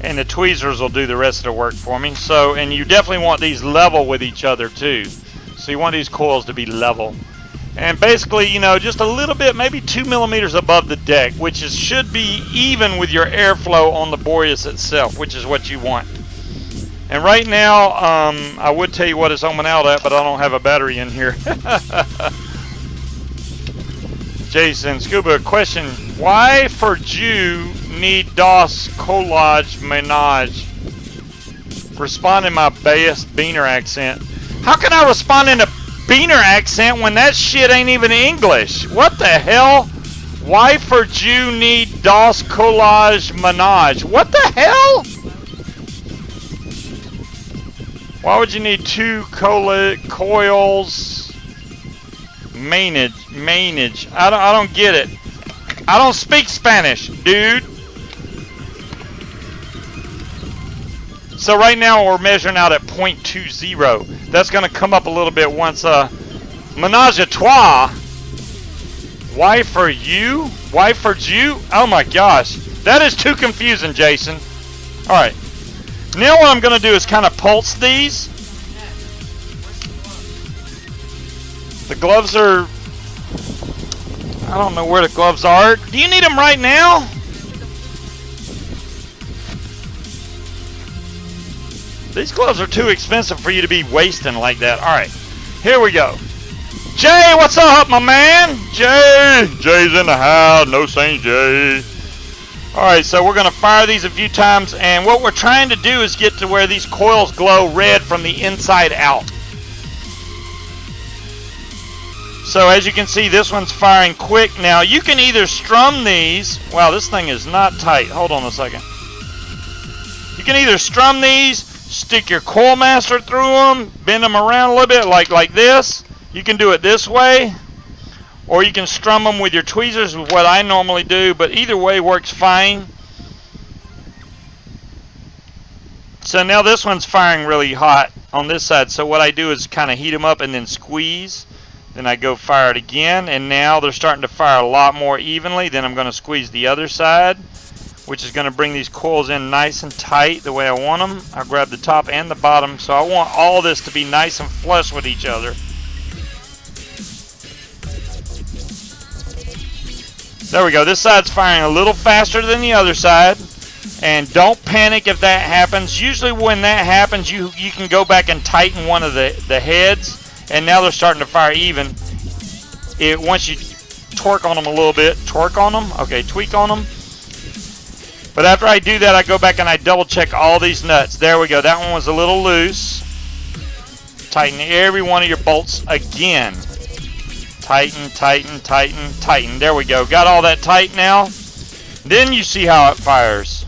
A: And the tweezers will do the rest of the work for me. So, and you definitely want these level with each other too. So you want these coils to be level. And basically, you know, just a little bit, maybe 2 millimeters above the deck, which should be even with your airflow on the Boreas itself, which is what you want. And right now, I would tell you what it's ohming out at, but I don't have a battery in here. Jason, Scuba, question. Why for Jew need das collage menage? Respond in my best Beaner accent. How can I respond in a Beaner accent when that shit ain't even English? What the hell? Why for Jew need das collage menage? What the hell? Why would you need two coils? Manage. I don't get it. I don't speak Spanish, dude. So right now we're measuring out at 0.20. That's going to come up a little bit once menage a trois. Why for you? Why for Jew? Oh my gosh. That is too confusing, Jason. Alright. Now what I'm going to do is kind of pulse these. The gloves are... I don't know where the gloves are. Do you need them right now? These gloves are too expensive for you to be wasting like that. Alright, here we go. Jay, what's up, my man? Jay's in the house. No Saint Jay. Alright, so we're going to fire these a few times. And what we're trying to do is get to where these coils glow red from the inside out. So as you can see, this one's firing quick. Now, you can either strum these. Wow, this thing is not tight. Hold on a second. You can either strum these, stick your coil master through them, bend them around a little bit like this. You can do it this way. Or you can strum them with your tweezers, with what I normally do. But either way works fine. So now this one's firing really hot on this side. So what I do is kind of heat them up and then squeeze. Then I go fire it again, and now they're starting to fire a lot more evenly. Then I'm going to squeeze the other side, which is going to bring these coils in nice and tight the way I want them. I'll grab the top and the bottom, so I want all this to be nice and flush with each other. There we go. This side's firing a little faster than the other side, and don't panic if that happens. Usually when that happens, you can go back and tighten one of the heads. And now they're starting to fire even. Once you torque on them a little bit, tweak on them. But after I do that, I go back and I double check all these nuts. There we go. That one was a little loose. Tighten every one of your bolts again. Tighten. There we go. Got all that tight now. Then you see how it fires.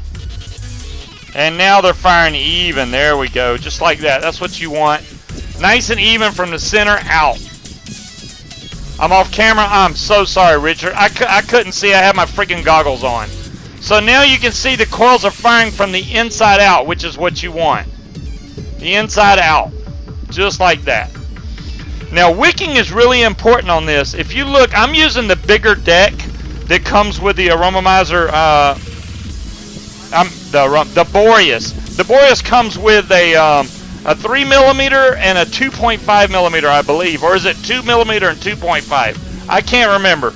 A: And now they're firing even. There we go. Just like that. That's what you want. Nice and even from the center out. I'm off camera. I'm so sorry, Richard. I couldn't see. I had my freaking goggles on. So now you can see the coils are firing from the inside out, which is what you want. The inside out. Just like that. Now, wicking is really important on this. If you look, I'm using the bigger deck that comes with the aromizer, the Boreas. The Boreas comes with a 3mm and a 2.5mm, I believe. Or is it 2mm and 2.5? I can't remember.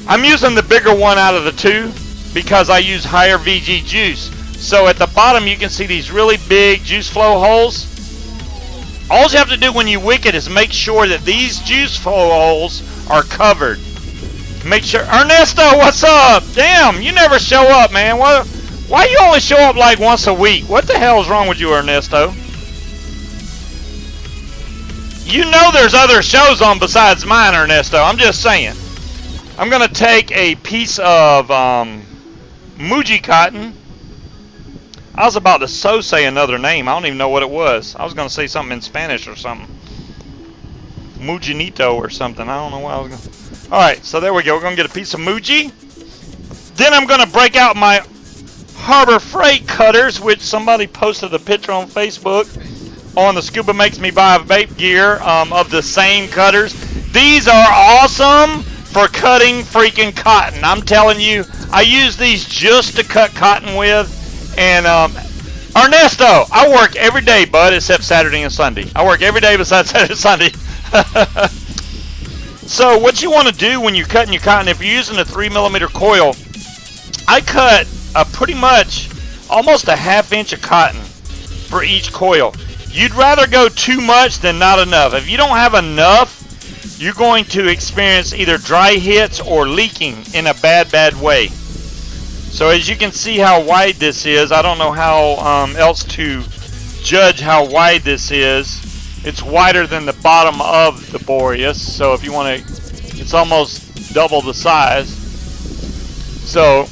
A: I'm using the bigger one out of the two because I use higher VG juice. So at the bottom you can see these really big juice flow holes. All you have to do when you wick it is make sure that these juice flow holes are covered. Make sure. Ernesto, what's up? Damn, you never show up, man. Why you only show up like once a week? What the hell is wrong with you, Ernesto? You know there's other shows on besides mine, Ernesto. I'm just saying. I'm going to take a piece of Muji cotton. I was about to say another name. I don't even know what it was. I was going to say something in Spanish or something. Mujinito or something. I don't know what I was going to... Alright, so there we go. We're going to get a piece of Muji. Then I'm going to break out my Harbor Freight cutters, which somebody posted a picture on Facebook on the Scuba Makes Me Buy Vape gear of the same cutters. These are awesome for cutting freaking cotton. I'm telling you, I use these just to cut cotton with. And Ernesto, I work every day, bud, except Saturday and Sunday. I work every day besides Saturday and Sunday. So what you want to do when you're cutting your cotton, if you're using a 3mm coil, I cut pretty much almost a ½ inch of cotton for each coil. You'd rather go too much than not enough. If you don't have enough, you're going to experience either dry hits or leaking in a bad way. So as you can see how wide this is, I don't know how else to judge how wide this is. It's wider than the bottom of the Boreas, so if you want to, it's almost double the size. So,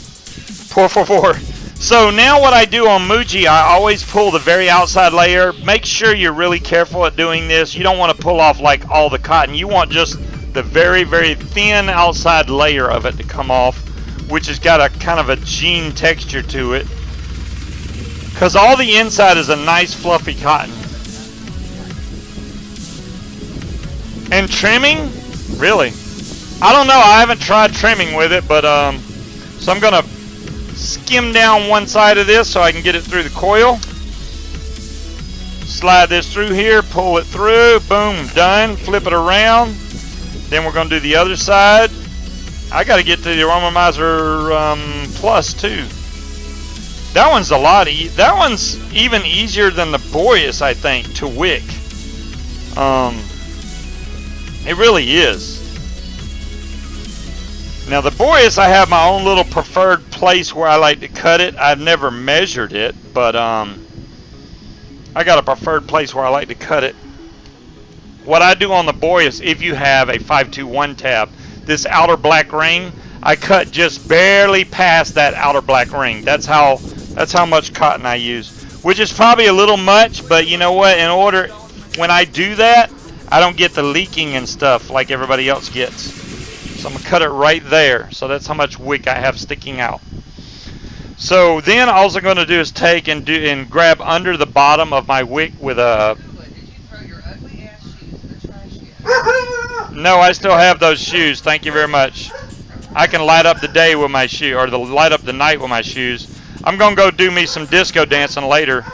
A: por favor. So now what I do on Muji, I always pull the very outside layer. Make sure you're really careful at doing this. You don't want to pull off like all the cotton. You want just the very, very thin outside layer of it to come off, which has got a kind of a jean texture to it. Because all the inside is a nice fluffy cotton. And trimming? Really? I don't know. I haven't tried trimming with it, but so I'm going to skim down one side of this so I can get it through the coil. Slide this through here, pull it through, boom, done. Flip it around. Then we're going to do the other side. I got to get to the Aromomizer Plus too. That one's a lot. That one's even easier than the Boreas, I think, to wick. It really is. Now the Boreas, I have my own little preferred place where I like to cut it. I've never measured it, but I got a preferred place where I like to cut it. What I do on the Boreas, if you have a 521 tab, this outer black ring, I cut just barely past that outer black ring. That's how much cotton I use, which is probably a little much, but you know what? When I do that, I don't get the leaking and stuff like everybody else gets. So I'm gonna cut it right there. So that's how much wick I have sticking out. So then all I'm gonna do is take and grab under the bottom of my wick with a. No, I still have those shoes. Thank you very much. I can light up the day with my shoe, or light up the night with my shoes. I'm gonna go do me some disco dancing later.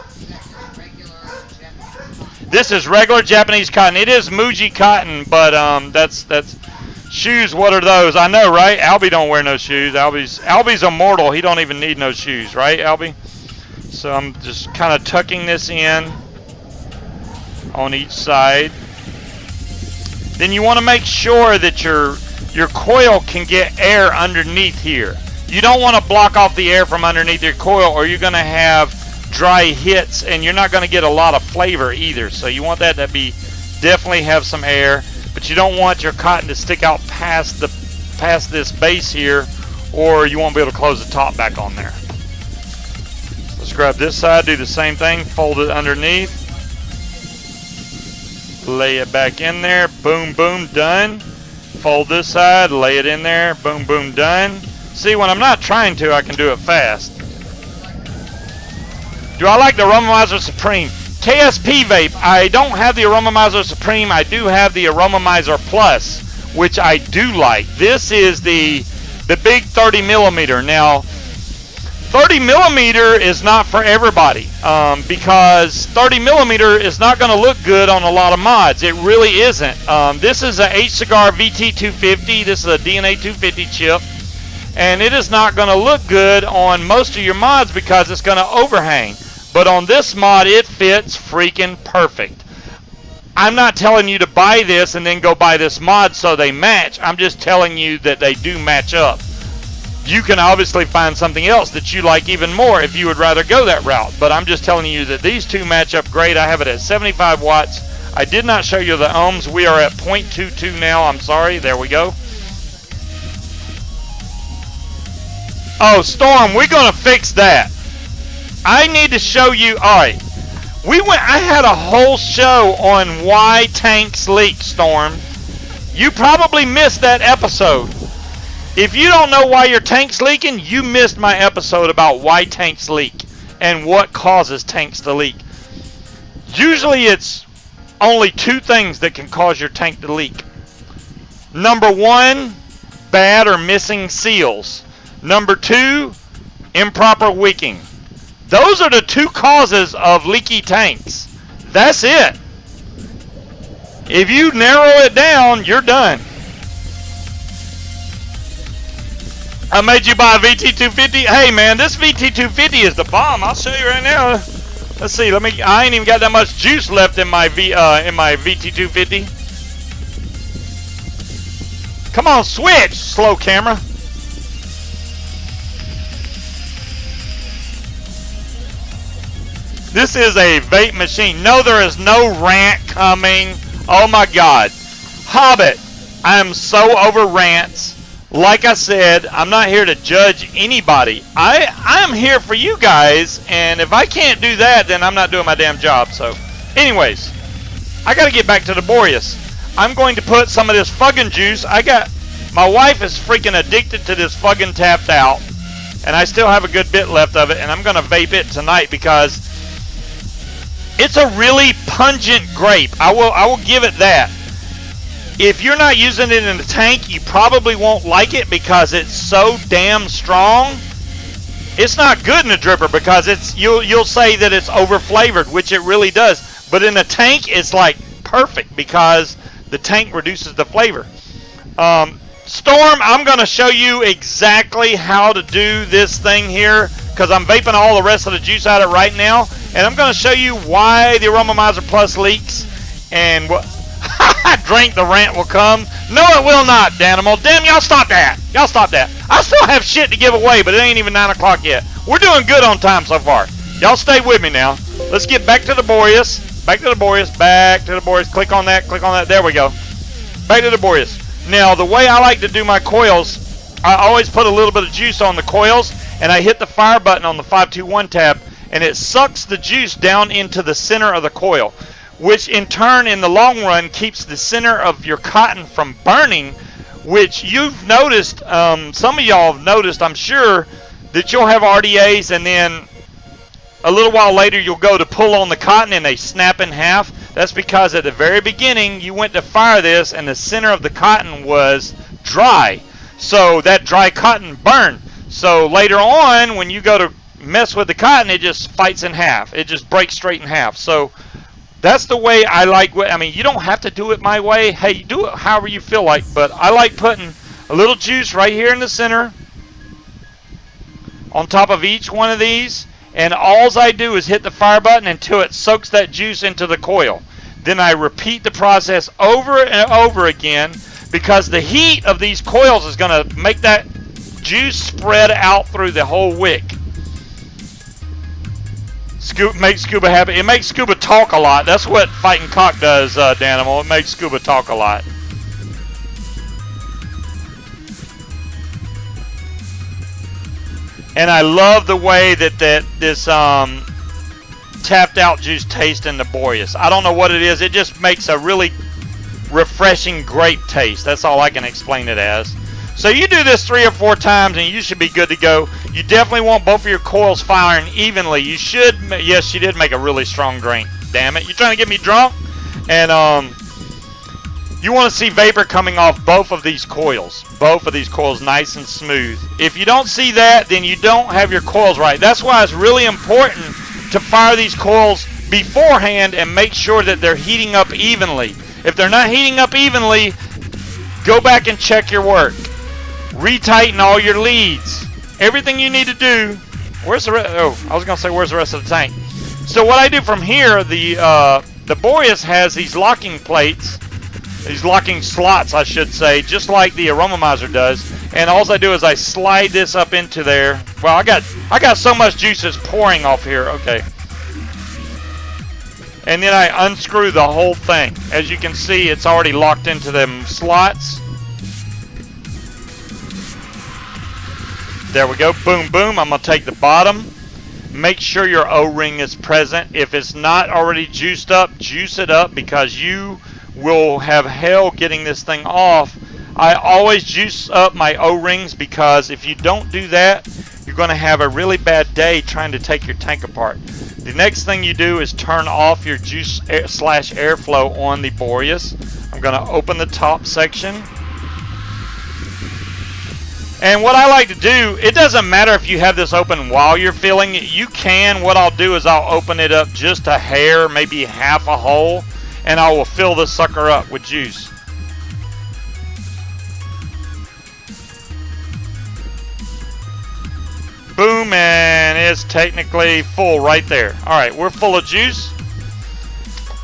A: This is regular Japanese cotton. It is Muji cotton, but that's shoes. What are those? I know, right? Albie don't wear no shoes. Albie's immortal. He don't even need no shoes, right, Albie? So I'm just kind of tucking this in on each side. Then you want to make sure that your coil can get air underneath here. You don't want to block off the air from underneath your coil, or you're going to have dry hits, and you're not going to get a lot of flavor either. So you want that to be definitely have some air, but you don't want your cotton to stick out past this base here, or you won't be able to close the top back on there. Let's grab this side, do the same thing, fold it underneath, lay it back in there, boom, boom, done. Fold this side, lay it in there, boom, boom, done. See, when I'm not trying to, I can do it fast. Do I like the Aromomizer Supreme? KSP vape. I don't have the Aromomizer Supreme. I do have the Aromomizer Plus, which I do like. This is the big 30 millimeter. Now, 30 millimeter is not for everybody because 30 millimeter is not going to look good on a lot of mods. It really isn't. This is a H-Cigar VT250. This is a DNA 250 chip. And it is not going to look good on most of your mods because it's going to overhang. But on this mod, it fits freaking perfect. I'm not telling you to buy this and then go buy this mod so they match. I'm just telling you that they do match up. You can obviously find something else that you like even more if you would rather go that route. But I'm just telling you that these two match up great. I have it at 75 watts. I did not show you the ohms. We are at 0.22 now. I'm sorry. There we go. Oh, Storm, we're going to fix that. I need to show you. All right. I had a whole show on why tanks leak, Storm. You probably missed that episode. If you don't know why your tank's leaking, you missed my episode about why tanks leak and what causes tanks to leak. Usually it's only two things that can cause your tank to leak. Number one, bad or missing seals. Number two, improper wicking. Those are the two causes of leaky tanks. That's it. If you narrow it down, you're done. I made you buy a VT250. Hey man, this VT250 is the bomb. I'll show you right now. Let's see. I ain't even got that much juice left in my VT250. Come on, switch, slow camera. This is a vape machine. No, there is no rant coming. Oh my God. Hobbit, I am so over rants. Like I said, I'm not here to judge anybody. I am here for you guys, and if I can't do that, then I'm not doing my damn job. So, anyways, I got to get back to the Boreas. I'm going to put some of this fucking juice. My wife is freaking addicted to this fucking tapped out, and I still have a good bit left of it, and I'm going to vape it tonight because it's a really pungent grape. I will give it that. If you're not using it in a tank, you probably won't like it because it's so damn strong. It's not good in a dripper because you'll say that it's over flavored, which it really does. But in a tank, it's like perfect because the tank reduces the flavor. Storm, I'm going to show you exactly how to do this thing here because I'm vaping all the rest of the juice out of it right now. And I'm going to show you why the Aromomizer Plus leaks and what... Drink, the rant will come. No, it will not, Danimal. Damn, y'all stop that. Y'all stop that. I still have shit to give away, but it ain't even 9 o'clock yet. We're doing good on time so far. Y'all stay with me now. Let's get back to the Boreas. Back to the Boreas. Back to the Boreas. Click on that. Click on that. There we go. Back to the Boreas. Now, the way I like to do my coils, I always put a little bit of juice on the coils, and I hit the fire button on the 521 tab, and it sucks the juice down into the center of the coil, which in turn in the long run keeps the center of your cotton from burning, which you've noticed, some of y'all have noticed, I'm sure, that you'll have RDAs and then a little while later you'll go to pull on the cotton and they snap in half. That's because at the very beginning you went to fire this and the center of the cotton was dry. So that dry cotton burned. So later on when you go to mess with the cotton, it just fights in half. It just breaks straight in half. So that's the way I like. I mean, you don't have to do it my way. Hey, do it however you feel like. But I like putting a little juice right here in the center on top of each one of these. And all I do is hit the fire button until it soaks that juice into the coil. Then I repeat the process over and over again because the heat of these coils is going to make that juice spread out through the whole wick. Make Scuba happy. It makes Scuba talk a lot. That's what Fighting Cock does, Danimal. It makes Scuba talk a lot. And I love the way that this tapped out juice tastes in the Boreas. I don't know what it is. It just makes a really refreshing grape taste. That's all I can explain it as. So you do this 3 or 4 times and you should be good to go. You definitely want both of your coils firing evenly. You should, yes, she did make a really strong drink. Damn it. You're trying to get me drunk? And you want to see vapor coming off both of these coils. Both of these coils nice and smooth. If you don't see that, then you don't have your coils right. That's why it's really important to fire these coils beforehand and make sure that they're heating up evenly. If they're not heating up evenly, go back and check your work. Retighten all your leads. Everything you need to do. Where's the rest? Oh, I was gonna say where's the rest of the tank. So what I do from here, the Boreas has these locking plates, these locking slots, I should say, just like the Aromomizer does. And all I do is I slide this up into there. Well, I got so much juice that's pouring off here. Okay. And then I unscrew the whole thing. As you can see, it's already locked into them slots. There we go. Boom, boom. I'm going to take the bottom. Make sure your O-ring is present. If it's not already juiced up, juice it up because you will have hell getting this thing off. I always juice up my O-rings because if you don't do that, you're going to have a really bad day trying to take your tank apart. The next thing you do is turn off your juice slash airflow on the Boreas. I'm going to open the top section. And what I like to do, it doesn't matter if you have this open while you're filling it. You can. What I'll do is I'll open it up just a hair, maybe half a hole, and I will fill this sucker up with juice. Boom, and it's technically full right there. All right, we're full of juice.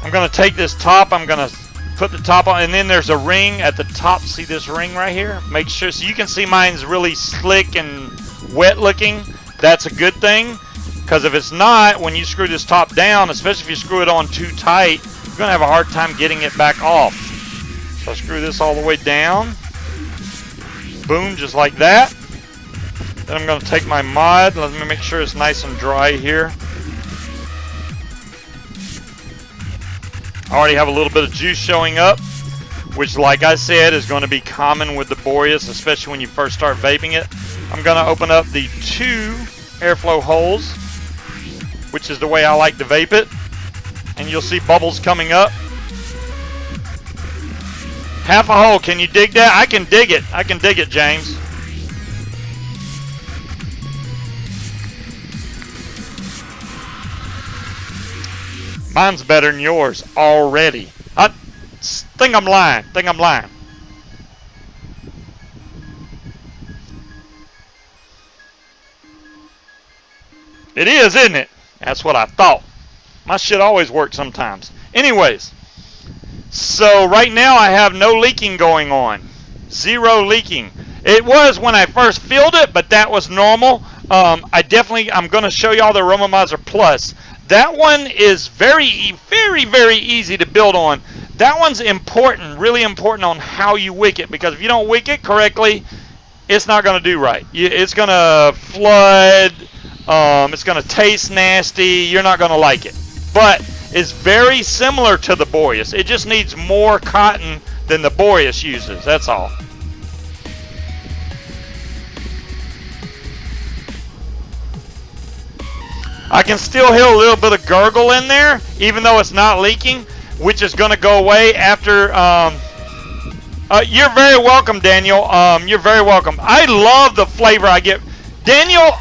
A: I'm going to take this top. I'm going to put the top on, and then there's a ring at the top. See this ring right here? Make sure, so you can see mine's really slick and wet looking. That's a good thing, because if it's not, when you screw this top down, especially if you screw it on too tight, you're going to have a hard time getting it back off. So I screw this all the way down. Boom, just like that. Then I'm going to take my mod. Let me make sure it's nice and dry here. I already have a little bit of juice showing up, which, like I said, is going to be common with the Boreas, especially when you first start vaping it. I'm going to open up the 2 airflow holes, which is the way I like to vape it. And you'll see bubbles coming up. Half a hole. Can you dig that? I can dig it. I can dig it, James. Mine's better than yours already. I think I'm lying. It is, isn't it? That's what I thought. My shit always works sometimes. Anyways, so right now I have no leaking going on. 0 leaking. It was when I first filled it, but that was normal. I'm going to show y'all the Aromomizer Plus. That one is very easy to build on. That one's important, really important on how you wick it, because if you don't wick it correctly, it's not going to do right. It's going to flood. It's going to taste nasty. You're not going to like it. But it's very similar to the Boreas. It just needs more cotton than the Boreas uses. That's all. I can still hear a little bit of gurgle in there, even though it's not leaking, which is going to go away after. You're very welcome, Daniel. You're very welcome. I love the flavor I get. Daniel,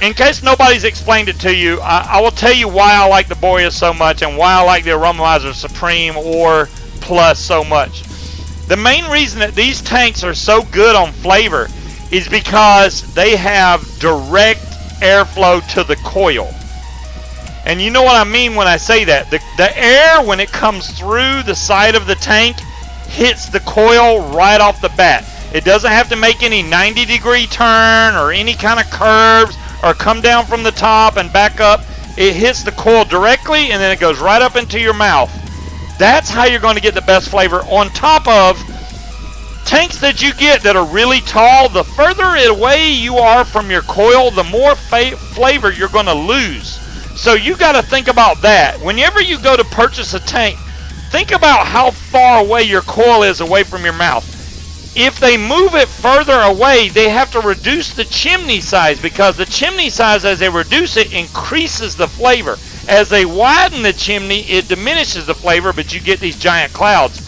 A: in case nobody's explained it to you, I will tell you why I like the Boreas so much and why I like the Aromomizer Supreme or Plus so much. The main reason that these tanks are so good on flavor is because they have direct airflow to the coil. And you know what I mean when I say that. The air, when it comes through the side of the tank, hits the coil right off the bat. It doesn't have to make any 90-degree turn or any kind of curves or come down from the top and back up. It hits the coil directly and then it goes right up into your mouth. That's how you're going to get the best flavor. On top of tanks that you get that are really tall, the further away you are from your coil, the more flavor you're going to lose. So you got to think about that. Whenever you go to purchase a tank, think about how far away your coil is away from your mouth. If they move it further away, they have to reduce the chimney size, because the chimney size, as they reduce it, increases the flavor. As they widen the chimney, it diminishes the flavor, but you get these giant clouds.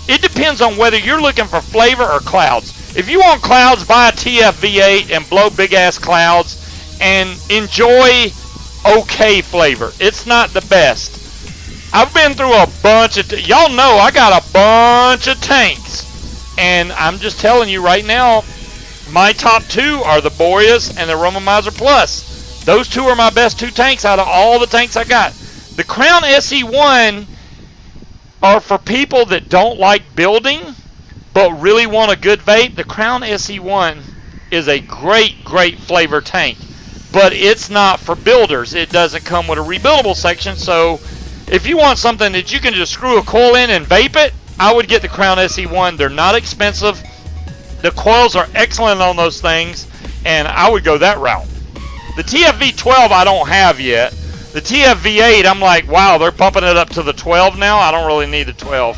A: It depends on whether you're looking for flavor or clouds. If you want clouds, buy a TF-V8 and blow big-ass clouds and enjoy okay flavor. It's not the best. I've been through a bunch of... Y'all know I got a bunch of tanks. And I'm just telling you right now, my top 2 are the Boreas and the Aromomizer Plus. Those 2 are my best 2 tanks out of all the tanks I got. The Crown SE1... are for people that don't like building but really want a good vape. The Crown SE1 is a great flavor tank, but it's not for builders. It doesn't come with a rebuildable section, so if you want something that you can just screw a coil in and vape it, I would get the Crown SE1. They're not expensive. The coils are excellent on those things, and I would go that route. The TFV12 I don't have yet. The TF-V8, I'm like, wow, they're pumping it up to the 12 now. I don't really need the 12.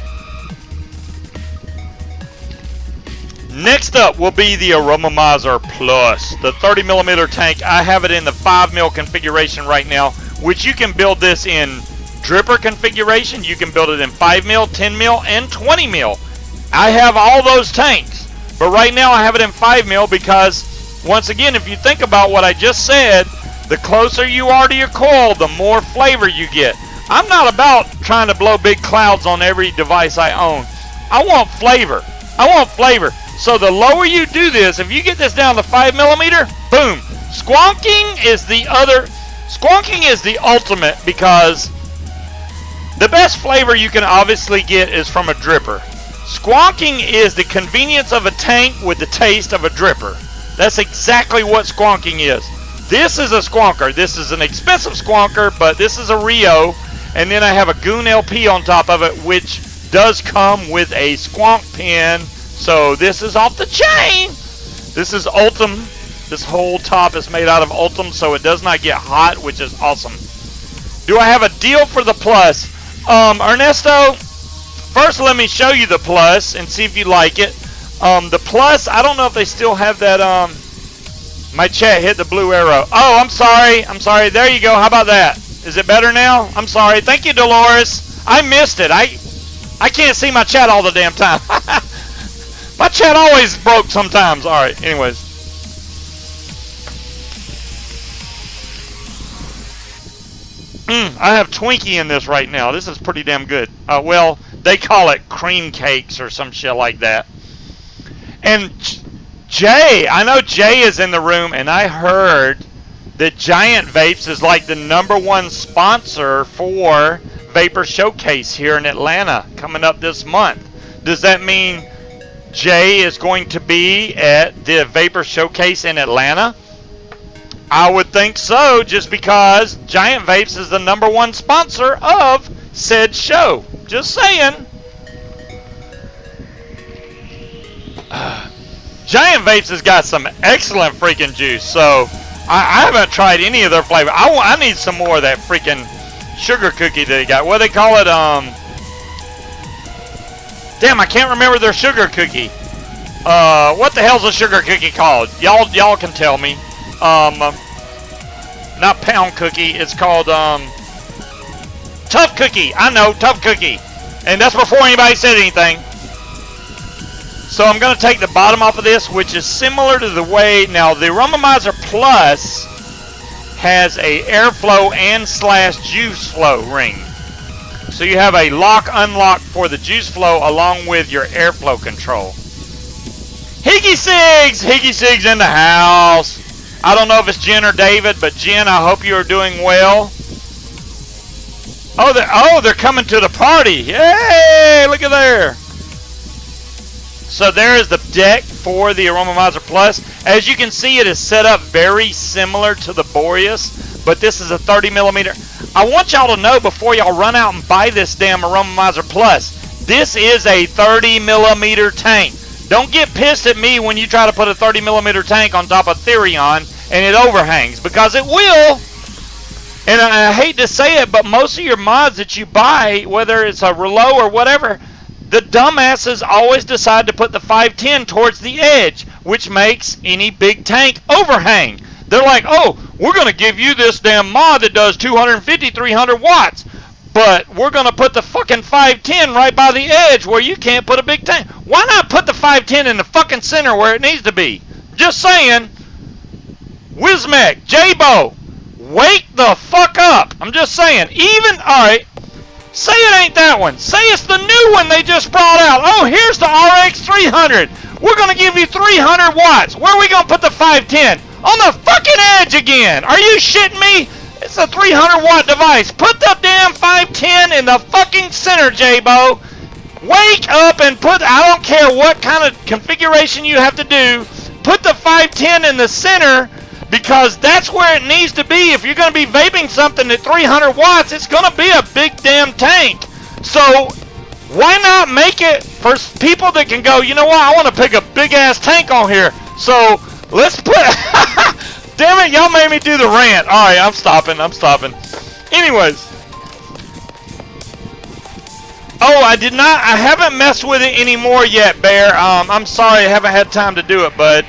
A: Next up will be the Aromomizer Plus, the 30mm tank. I have it in the 5mm configuration right now, which you can build this in dripper configuration. You can build it in 5mm, 10mm, and 20mm. I have all those tanks, but right now I have it in 5mm because, once again, if you think about what I just said, the closer you are to your coil, the more flavor you get. I'm not about trying to blow big clouds on every device I own. I want flavor. I want flavor. So the lower you do this, if you get this down to 5mm, boom. Squonking is the ultimate, because The best flavor you can obviously get is from a dripper. Squonking is the convenience of a tank with the taste of a dripper. That's exactly what squonking is. This is a squonker. This is an expensive squonker, but this is a Rio. And then I have a Goon LP on top of it, which does come with a squonk pin. So this is off the chain. This is Ultim. This whole top is made out of Ultim, so it does not get hot, which is awesome. Do I have a deal for the Plus? Ernesto, first let me show you the Plus and see if you like it. The Plus, I don't know if they still have that, my chat hit the blue arrow. Oh, I'm sorry. There you go. How about that? Is it better now? I'm sorry. Thank you, Dolores. I missed it. I can't see my chat all the damn time. My chat always broke sometimes. All right, anyways. I have Twinkie in this right now. This is pretty damn good. Well, they call it cream cakes or some shit like that. And Jay, I know Jay is in the room, and I heard that Giant Vapes is like the #1 sponsor for Vapor Showcase here in Atlanta coming up this month. Does that mean Jay is going to be at the Vapor Showcase in Atlanta? I would think so, just because Giant Vapes is the #1 sponsor of said show. Just saying. Giant Vapes has got some excellent freaking juice, so I haven't tried any of their flavor. I need some more of that freaking sugar cookie they got. What do they call it? Damn, I can't remember their sugar cookie. What the hell's a sugar cookie called? Y'all can tell me. Not pound cookie. It's called tough cookie. I know, tough cookie. And that's before anybody said anything. So I'm going to take the bottom off of this, which is similar to the way, now the Aromomizer Plus has a airflow and / juice flow ring. So you have a lock-unlock for the juice flow along with your airflow control. Higgy Sigs in the house. I don't know if it's Jen or David, but Jen, I hope you are doing well. Oh, they're coming to the party. Yay, look at there. So there is the deck for the Aromomizer Plus. As you can see, it is set up very similar to the Boreas, but this is a 30 millimeter. I want y'all to know before y'all run out and buy this damn Aromomizer Plus, this is a 30 millimeter tank. Don't get pissed at me when you try to put a 30 millimeter tank on top of Therion and it overhangs, because it will. And I hate to say it, but most of your mods that you buy, whether it's a Relo or whatever, the dumbasses always decide to put the 510 towards the edge, which makes any big tank overhang. They're like, oh, we're going to give you this damn mod that does 250, 300 watts, but we're going to put the fucking 510 right by the edge where you can't put a big tank. Why not put the 510 in the fucking center where it needs to be? Just saying. Wizmec, J-Bo, wake the fuck up. I'm just saying. Alright. Say it ain't that one. Say it's the new one they just brought out. Oh, here's the RX 300. We're going to give you 300 watts. Where are we going to put the 510? On the fucking edge again. Are you shitting me? It's a 300 watt device. Put the damn 510 in the fucking center, J-Bo. Wake up and put, I don't care what kind of configuration you have to do, put the 510 in the center, because that's where it needs to be. If you're going to be vaping something at 300 watts, it's going to be a big damn tank. So why not make it for people that can go, you know what, I want to pick a big ass tank on here. So let's put, damn it, y'all made me do the rant. All right, I'm stopping. Anyways. Oh, I haven't messed with it anymore yet, Bear. I'm sorry, I haven't had time to do it, bud.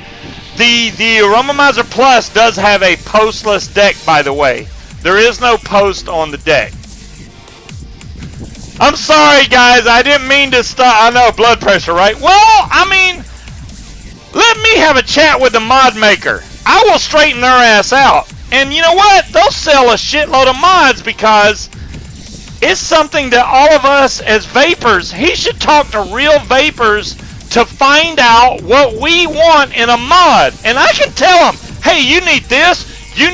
A: The Aromomizer Plus does have a postless deck, by the way. There is no post on the deck. I'm sorry, guys. I didn't mean to stop. I know, blood pressure, right? Well, I mean, let me have a chat with the mod maker. I will straighten their ass out. And you know what? They'll sell a shitload of mods, because it's something that all of us as vapors, he should talk to real vapors to find out what we want in a mod. And I can tell them, hey, you need this, you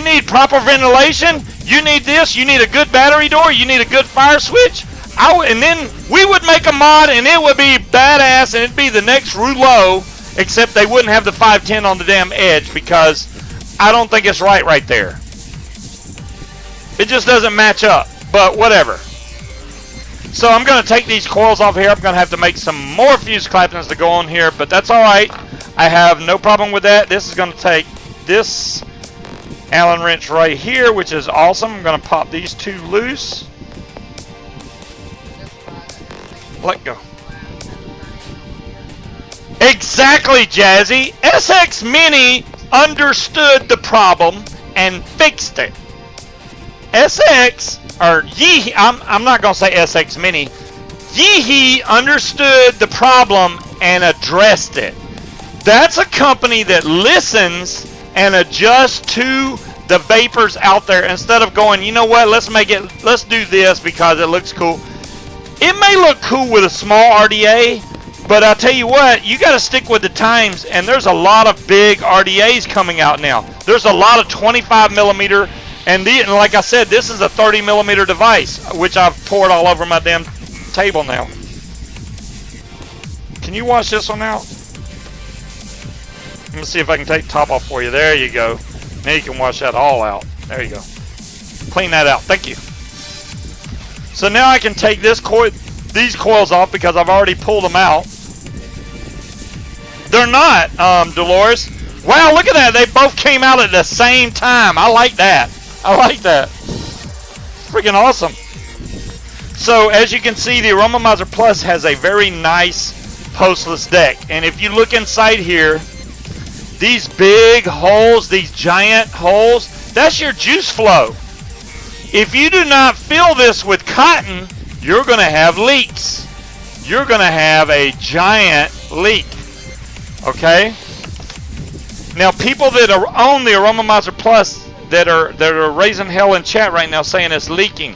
A: need proper ventilation, You need this. You need a good battery door. You need a good fire switch. And then we would make a mod, and it would be badass, and it'd be the next Rouleau, except they wouldn't have the 510 on the damn edge because I don't think it's right there. It just doesn't match up, but whatever. So I'm going to take these coils off here. I'm going to have to make some more fuse claptons to go on here, but that's all right. I have no problem with that. This is going to take this Allen wrench right here, which is awesome. I'm going to pop these two loose. Let go. Exactly, Jazzy. SX Mini understood the problem and fixed it. SX, or Yeehee, I'm not going to say SX Mini. Yeehee understood the problem and addressed it. That's a company that listens and adjusts to the vapors out there instead of going, you know what, let's do this because it looks cool. It may look cool with a small RDA, but I'll tell you what, you got to stick with the times, and there's a lot of big RDAs coming out now. There's a lot of 25 millimeter, and like I said, this is a 30 millimeter device, which I've poured all over my damn table now. Can you wash this one out? Let me see if I can take the top off for you. There you go. Now you can wash that all out. There you go. Clean that out. Thank you. So now I can take these coils off because I've already pulled them out. They're not, Dolores. Wow, look at that. They both came out at the same time. I like that. I like that. Freaking awesome. So as you can see, the Aromomizer Plus has a very nice postless deck. And if you look inside here, these big holes, these giant holes, that's your juice flow. If you do not fill this with cotton, you're going to have leaks. You're going to have a giant leak. Okay? Now, people that own the Aromomizer Plus that are raising hell in chat right now saying it's leaking,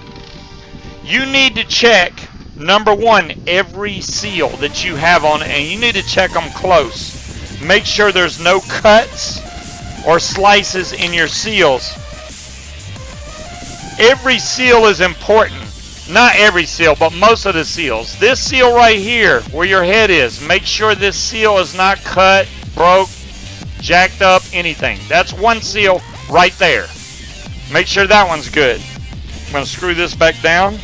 A: you need to check, number one, every seal that you have on it, and you need to check them close. Make sure there's no cuts or slices in your seals. Every seal is important. Not every seal, but most of the seals. This seal right here, where your head is, make sure this seal is not cut, broke, jacked up, anything. That's one seal right there. Make sure that one's good. I'm going to screw this back down.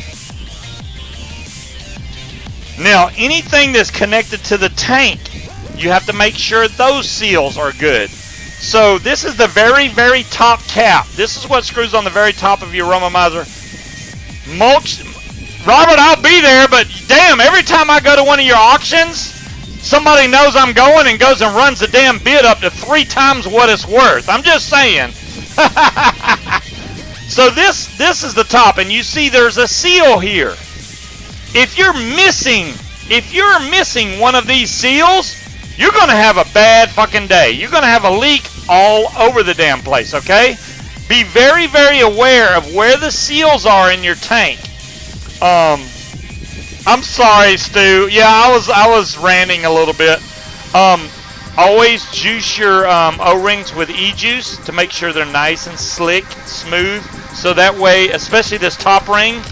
A: Now, anything that's connected to the tank, you have to make sure those seals are good. So this is the very, very top cap. This is what screws on the very top of your Aromomizer. Robert, I'll be there, but damn, every time I go to one of your auctions, somebody knows I'm going and goes and runs the damn bid up to 3 times what it's worth. I'm just saying. So this is the top, and you see there's a seal here. If you're missing one of these seals, you're going to have a bad fucking day. You're going to have a leak all over the damn place, okay? Be very, very aware of where the seals are in your tank. I'm sorry, Stu. Yeah, I was ranting a little bit. Always juice your O-rings with e-juice to make sure they're nice and slick, smooth. So that way, especially this top ring,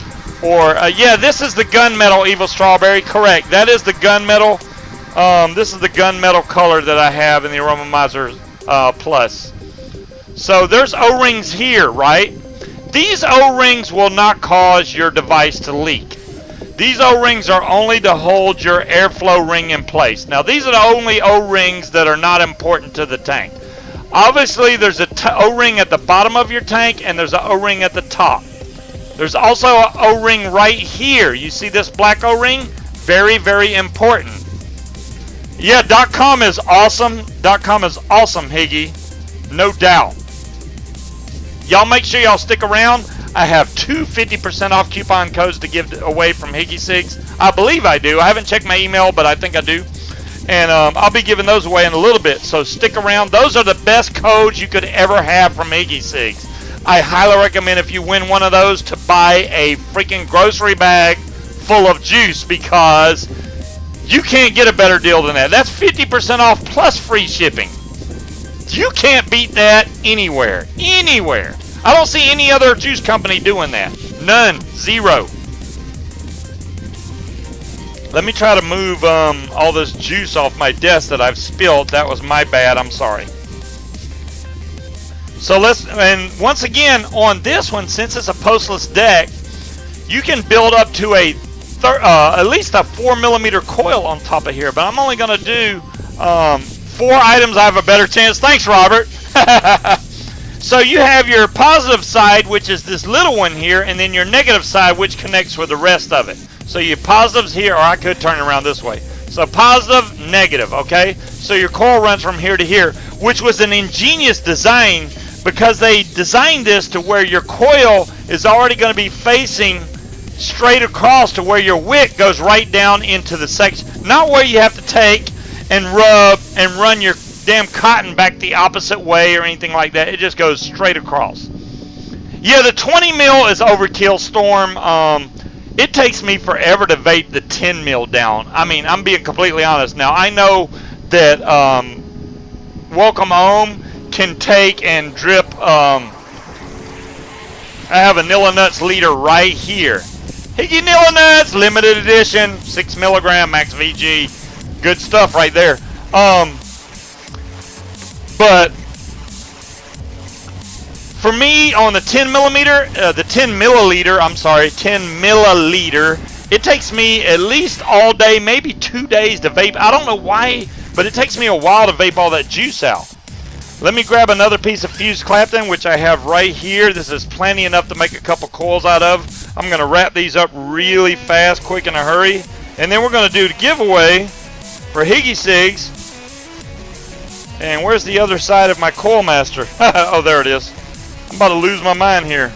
A: or yeah, this is the gunmetal Evil Strawberry. Correct. That is the gunmetal. This is the gunmetal color that I have in the Aromomizer Plus. So there's O-rings here, right? These O-rings will not cause your device to leak. These O-rings are only to hold your airflow ring in place. Now, these are the only O-rings that are not important to the tank. Obviously, there's a O-ring at the bottom of your tank, and there's an O-ring at the top. There's also an O-ring right here. You see this black O-ring? Very, very important. Yeah, .com is awesome. .com is awesome, Higgy. No doubt. Y'all make sure y'all stick around. I have 2 50% off coupon codes to give away from Higgy6. I believe I do. I haven't checked my email, but I think I do. And I'll be giving those away in a little bit. So stick around. Those are the best codes you could ever have from Higgy6. I highly recommend if you win one of those to buy a freaking grocery bag full of juice, because you can't get a better deal than that. That's 50% off plus free shipping. You can't beat that anywhere. Anywhere. I don't see any other juice company doing that. None. Zero. Let me try to move all this juice off my desk that I've spilled. That was my bad. I'm sorry. So and once again, on this one, since it's a postless deck, you can build up to at least a 4mm coil on top of here. But I'm only going to do 4 items. I have a better chance. Thanks, Robert. So you have your positive side, which is this little one here, and then your negative side, which connects with the rest of it. So your positives here, or I could turn it around this way. So positive, negative, okay? So your coil runs from here to here, which was an ingenious design because they designed this to where your coil is already going to be facing straight across to where your wick goes right down into the section. Not where you have to take and rub and run your damn cotton back the opposite way or anything like that. It just goes straight across. Yeah, the 20 mil is overkill, Storm. It takes me forever to vape the 10 mil down. I mean, I'm being completely honest. Now, I know that Welcome Home can take and drip. I have a Nilla Nuts leader right here. Higgy Nilla Nuts, limited edition, 6mg max VG. Good stuff right there. But for me, on the 10 milliliter, it takes me at least all day, maybe 2 days to vape. I don't know why, but it takes me a while to vape all that juice out. Let me grab another piece of fused Clapton, which I have right here. This is plenty enough to make a couple coils out of. I'm going to wrap these up really fast, quick, in a hurry. And then we're going to do the giveaway for Higgy Sigs. And where's the other side of my Coil Master? Oh, there it is. I'm about to lose my mind here.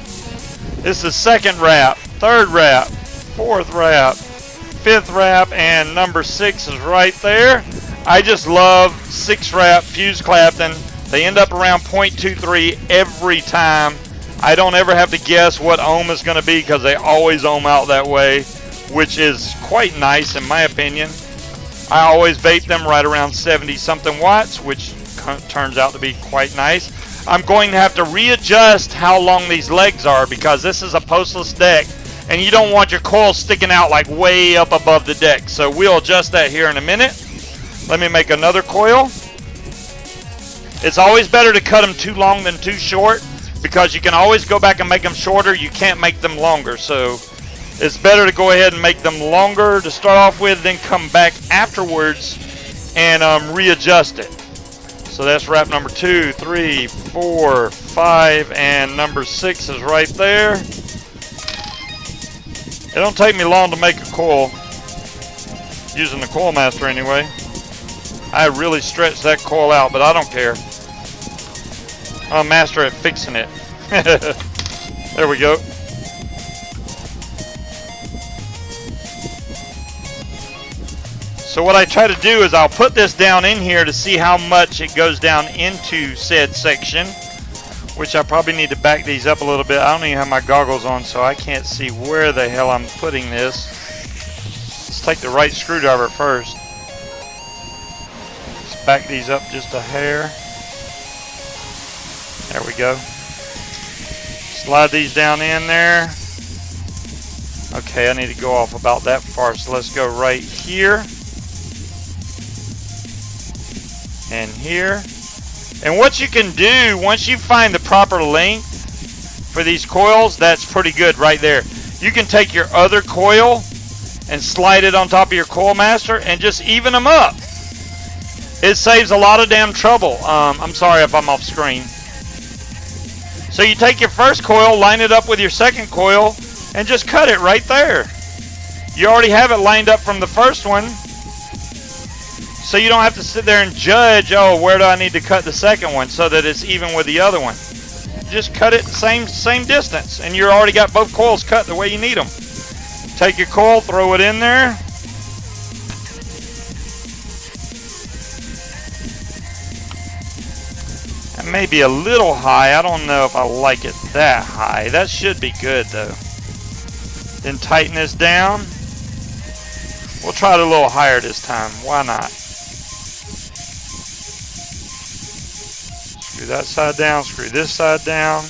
A: This is second wrap, third wrap, fourth wrap, fifth wrap, and number 6 is right there. I just love 6-wrap fused Clapton. They end up around 0.23 every time. I don't ever have to guess what ohm is going to be because they always ohm out that way, which is quite nice in my opinion. I always vape them right around 70-something watts, which turns out to be quite nice. I'm going to have to readjust how long these legs are because this is a postless deck, and you don't want your coil sticking out like way up above the deck. So we'll adjust that here in a minute. Let me make another coil. It's always better to cut them too long than too short because you can always go back and make them shorter. You can't make them longer. So it's better to go ahead and make them longer to start off with, then come back afterwards and readjust it. So that's wrap number 2, 3, 4, 5, and number 6 is right there. It don't take me long to make a coil, using the Coil Master anyway. I really stretched that coil out, but I don't care. I'm a master at fixing it. There we go. So what I try to do is I'll put this down in here to see how much it goes down into said section, which I probably need to back these up a little bit. I don't even have my goggles on, so I can't see where the hell I'm putting this. Let's take the right screwdriver first. Let's back these up just a hair. There we go. Slide these down in there. Okay, I need to go off about that far, so let's go right here. And here. And what you can do, once you find the proper length for these coils, that's pretty good right there. You can take your other coil and slide it on top of your Coil Master and just even them up. It saves a lot of damn trouble. I'm sorry if I'm off screen. So you take your first coil, line it up with your second coil, and just cut it right there. You already have it lined up from the first one, so you don't have to sit there and judge, oh, where do I need to cut the second one so that it's even with the other one. Just cut it same distance, and you already got both coils cut the way you need them. Take your coil, throw it in there. That may be a little high. I don't know if I like it that high. That should be good, though. Then tighten this down. We'll try it a little higher this time. Why not? Screw that side down, screw this side down.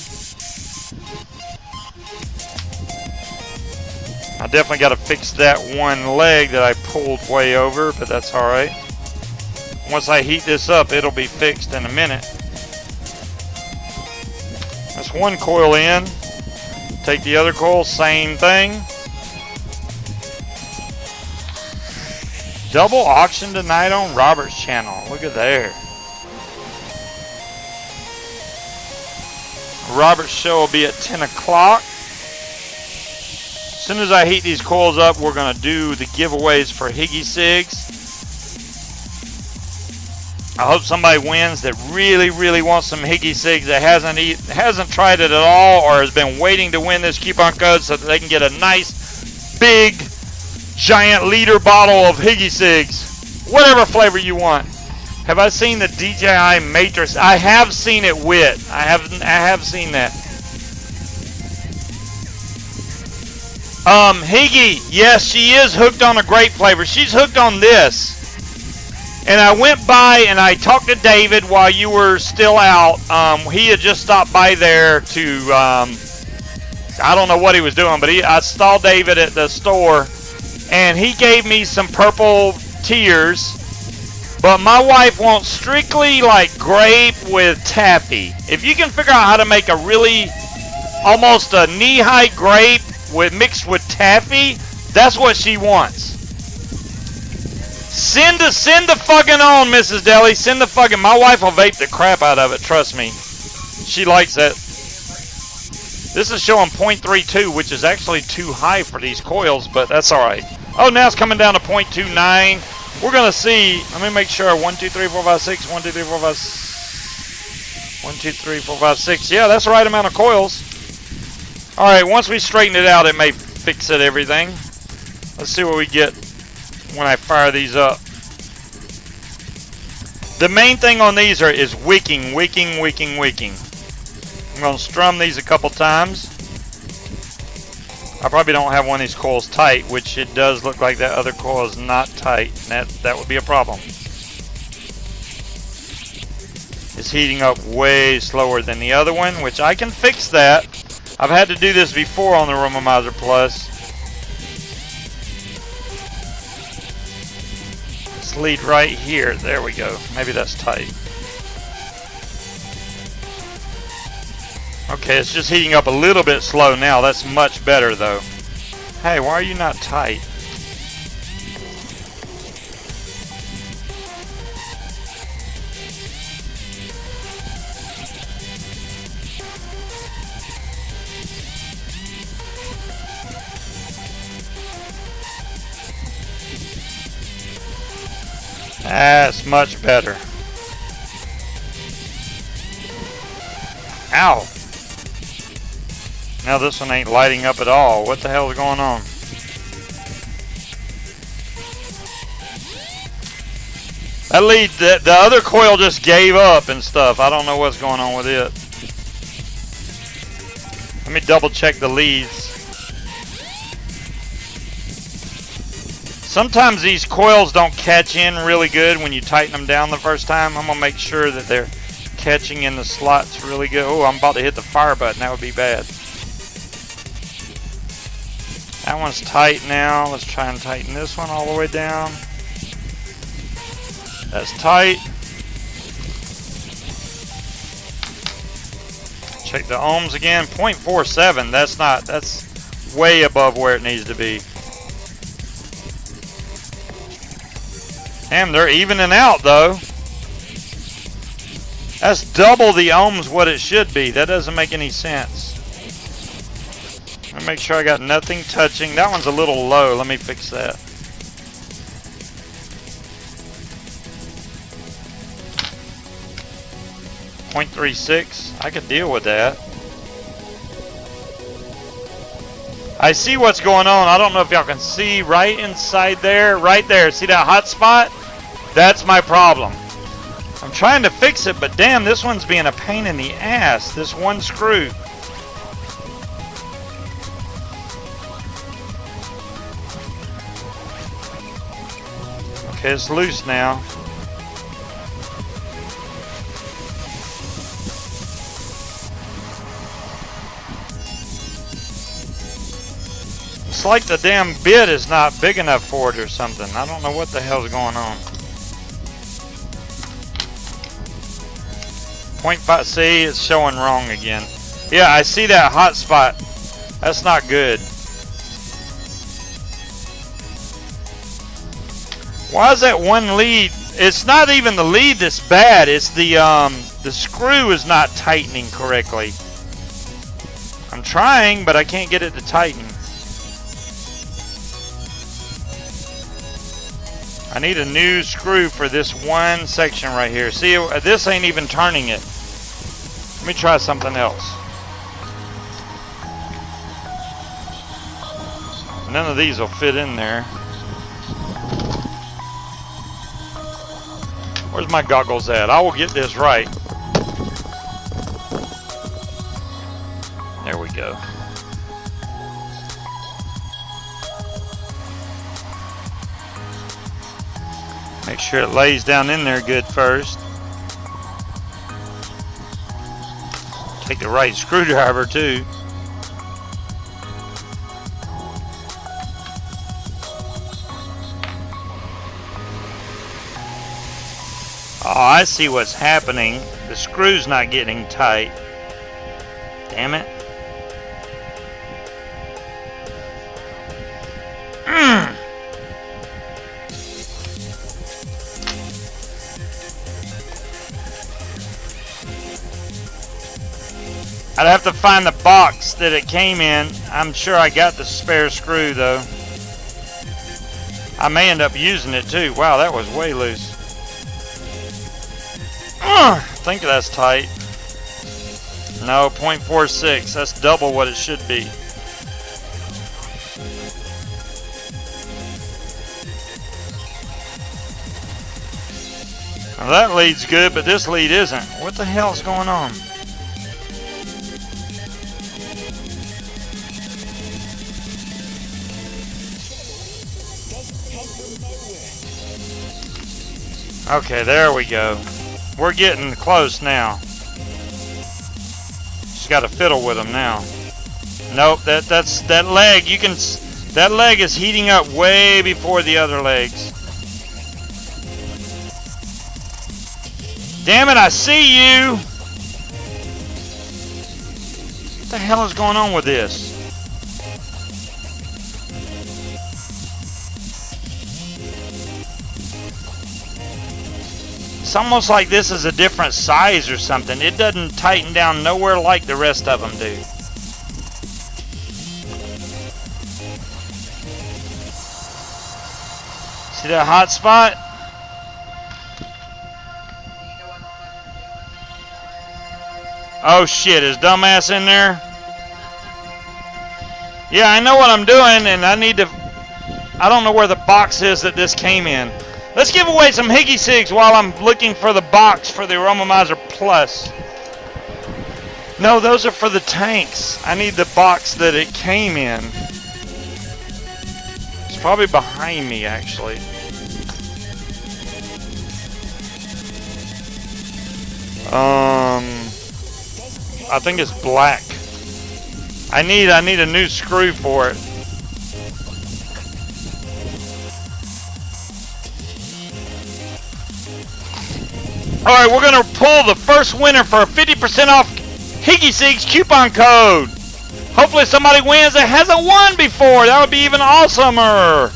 A: I definitely got to fix that one leg that I pulled way over, but that's all right. Once I heat this up, it'll be fixed in a minute. That's one coil in. Take the other coil, same thing. Double auction tonight on Robert's channel. Look at there. Robert's show will be at 10 o'clock. As soon as I heat these coils up, we're going to do the giveaways for Higgy Sigs. I hope somebody wins that really, really wants some Higgy Sigs that hasn't tried it at all or has been waiting to win this coupon code so that they can get a nice, big, giant liter bottle of Higgy Sigs. Whatever flavor you want. Have I seen the DJI Matrix? I have seen it with. I have seen that. Higgy, yes, she is hooked on a grape flavor. She's hooked on this. And I went by and I talked to David while you were still out. He had just stopped by there to, I don't know what he was doing, but I saw David at the store. And he gave me some purple tears. But my wife wants strictly like grape with taffy. If you can figure out how to make a really, almost a knee-high grape mixed with taffy, that's what she wants. Send the fucking on, Mrs. Deli. Send the fucking. My wife will vape the crap out of it. Trust me. She likes that. This is showing 0.32, which is actually too high for these coils, but that's all right. Oh, now it's coming down to 0.29. We're gonna see. Let me make sure. 1, 2, 3, 4, 5, 6. 1, 2, 3, 4, 5. 1, 2, 3, 4, 5, 6. Yeah, that's the right amount of coils. All right. Once we straighten it out, it may fix it everything. Let's see what we get when I fire these up. The main thing on these is wicking. I'm going to strum these a couple times. I probably don't have one of these coils tight, which it does look like that other coil is not tight. That would be a problem. It's heating up way slower than the other one, which I can fix that. I've had to do this before on the Romomizer Plus. Lead right here. There we go. Maybe that's tight. Okay, it's just heating up a little bit slow now. That's much better though. Hey, why are you not tight? That's much better. Ow. Now this one ain't lighting up at all. What the hell is going on? That lead, the other coil just gave up and stuff. I don't know what's going on with it. Let me double check the leads. Sometimes these coils don't catch in really good when you tighten them down the first time. I'm going to make sure that they're catching in the slots really good. Oh, I'm about to hit the fire button. That would be bad. That one's tight now. Let's try and tighten this one all the way down. That's tight. Check the ohms again. 0.47. That's way above where it needs to be. Damn, they're evening out though. That's double the ohms what it should be. That doesn't make any sense. Let me make sure I got nothing touching. That one's a little low. Let me fix that. .36. I could deal with that. I see what's going on. I don't know if y'all can see right inside there. Right there. See that hot spot? That's my problem. I'm trying to fix it, but damn, this one's being a pain in the ass. This one screw. Okay, it's loose now. Looks like the damn bit is not big enough for it or something. I don't know what the hell's going on. 0.5, see, it's showing wrong again. Yeah, I see that hot spot. That's not good. Why is that one lead? It's not even the lead that's bad. It's the screw is not tightening correctly. I'm trying, but I can't get it to tighten. I need a new screw for this one section right here. See, this ain't even turning it. Let me try something else. None of these will fit in there. Where's my goggles at? I will get this right. There we go. Make sure it lays down in there good first. Take the right screwdriver too. Oh, I see what's happening. The screw's not getting tight. Damn it. I'd have to find the box that it came in. I'm sure I got the spare screw though. I may end up using it too. Wow, that was way loose. I think that's tight. No, 0.46. That's double what it should be. Now that lead's good, but this lead isn't. What the hell's going on? Okay, there we go. We're getting close now. Just got to fiddle with them now. Nope, that leg. That leg is heating up way before the other legs. Damn it! I see you. What the hell is going on with this? It's almost like this is a different size or something. It doesn't tighten down nowhere like the rest of them do. See that hot spot? Oh shit, is dumbass in there? Yeah, I know what I'm doing, and I don't know where the box is that this came in. Let's give away some Higgy Cigs while I'm looking for the box for the Aromomizer Plus. No, those are for the tanks. I need the box that it came in. It's probably behind me, actually. I think it's black. I need a new screw for it. Alright, we're going to pull the first winner for a 50% off Higgy Cigs coupon code. Hopefully somebody wins that hasn't won before. That would be even awesomer.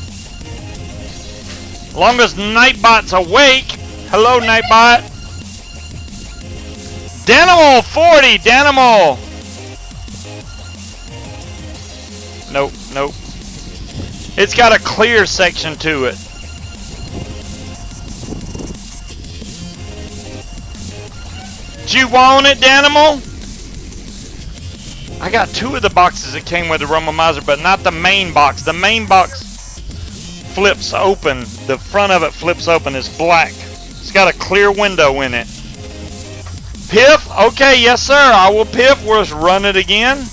A: Long as Nightbot's awake. Hello, Nightbot. Danimal 40. Danimal. Nope, nope. It's got a clear section to it. Do you want it, Danimal? I got two of the boxes that came with the Aromomizer, but not the main box. The main box flips open. The front of it flips open. It's black. It's got a clear window in it. Piff? Okay, yes, sir. I will piff. We'll just run it again.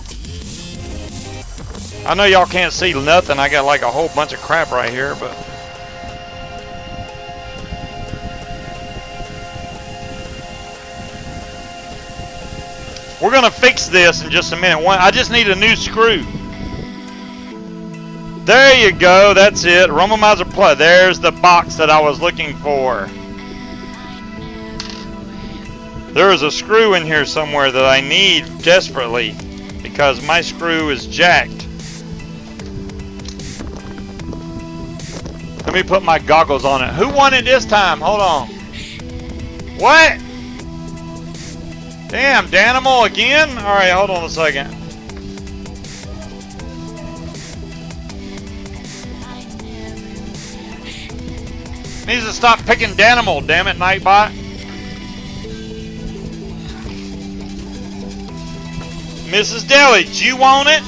A: I know y'all can't see nothing. I got like a whole bunch of crap right here, but... We're going to fix this in just a minute. I just need a new screw. There you go. That's it. Rumblemizer Plus. There's the box that I was looking for. There is a screw in here somewhere that I need desperately because my screw is jacked. Let me put my goggles on it. Who won it this time? Hold on. What? Damn, Danimal again? Alright, hold on a second. Needs to stop picking Danimal, damn it, Nightbot. Mrs. Deli, do you want it?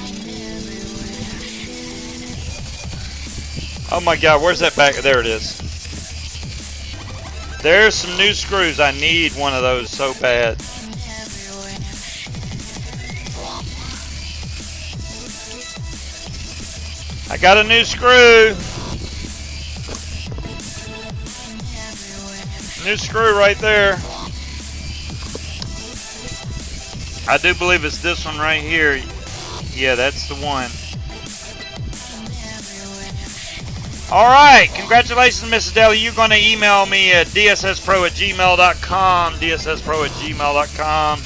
A: Oh my god, where's that back? There it is. There's some new screws. I need one of those so bad. I got a new screw. New screw right there. I do believe it's this one right here. Yeah, that's the one. Alright, congratulations, Mrs. Daly. You're going to email me at dsspro@gmail.com. dsspro@gmail.com.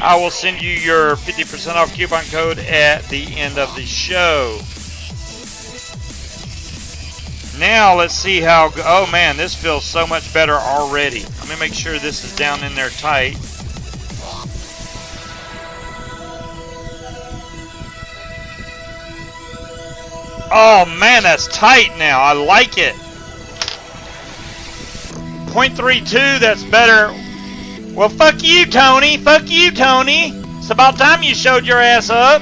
A: I will send you your 50% off coupon code at the end of the show. Now let's see how. Oh man, this feels so much better already. Let me make sure this is down in there tight. Oh man, that's tight now. I like it. 0.32, that's better. Well, fuck you, Tony. Fuck you, Tony. It's about time you showed your ass up.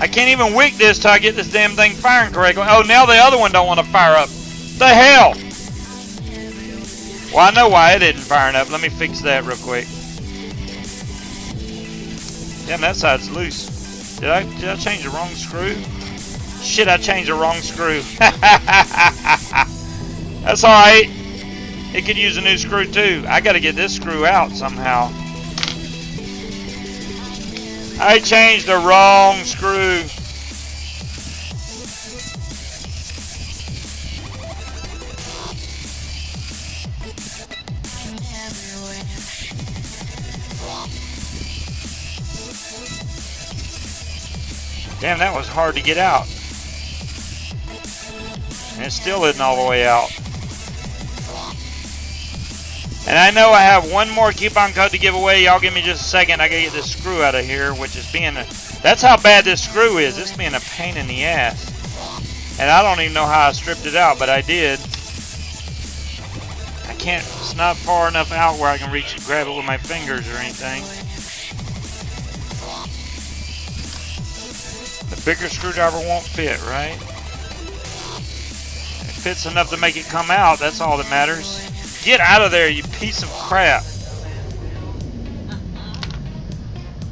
A: I can't even wick this till I get this damn thing firing correctly. Oh, now the other one don't want to fire up. The hell? Well, I know why it isn't firing up. Let me fix that real quick. Damn, that side's loose. Did I change the wrong screw? Shit, I changed the wrong screw. That's alright. It could use a new screw too. I gotta get this screw out somehow. I changed the wrong screw. Damn, that was hard to get out. And it still isn't all the way out. And I know I have one more coupon code to give away. Y'all give me just a second. I gotta get this screw out of here, which is being a... That's how bad this screw is. It's being a pain in the ass. And I don't even know how I stripped it out, but I did. I can't... It's not far enough out where I can reach and grab it with my fingers or anything. The bigger screwdriver won't fit, right? It fits enough to make it come out. That's all that matters. Get out of there, you piece of crap.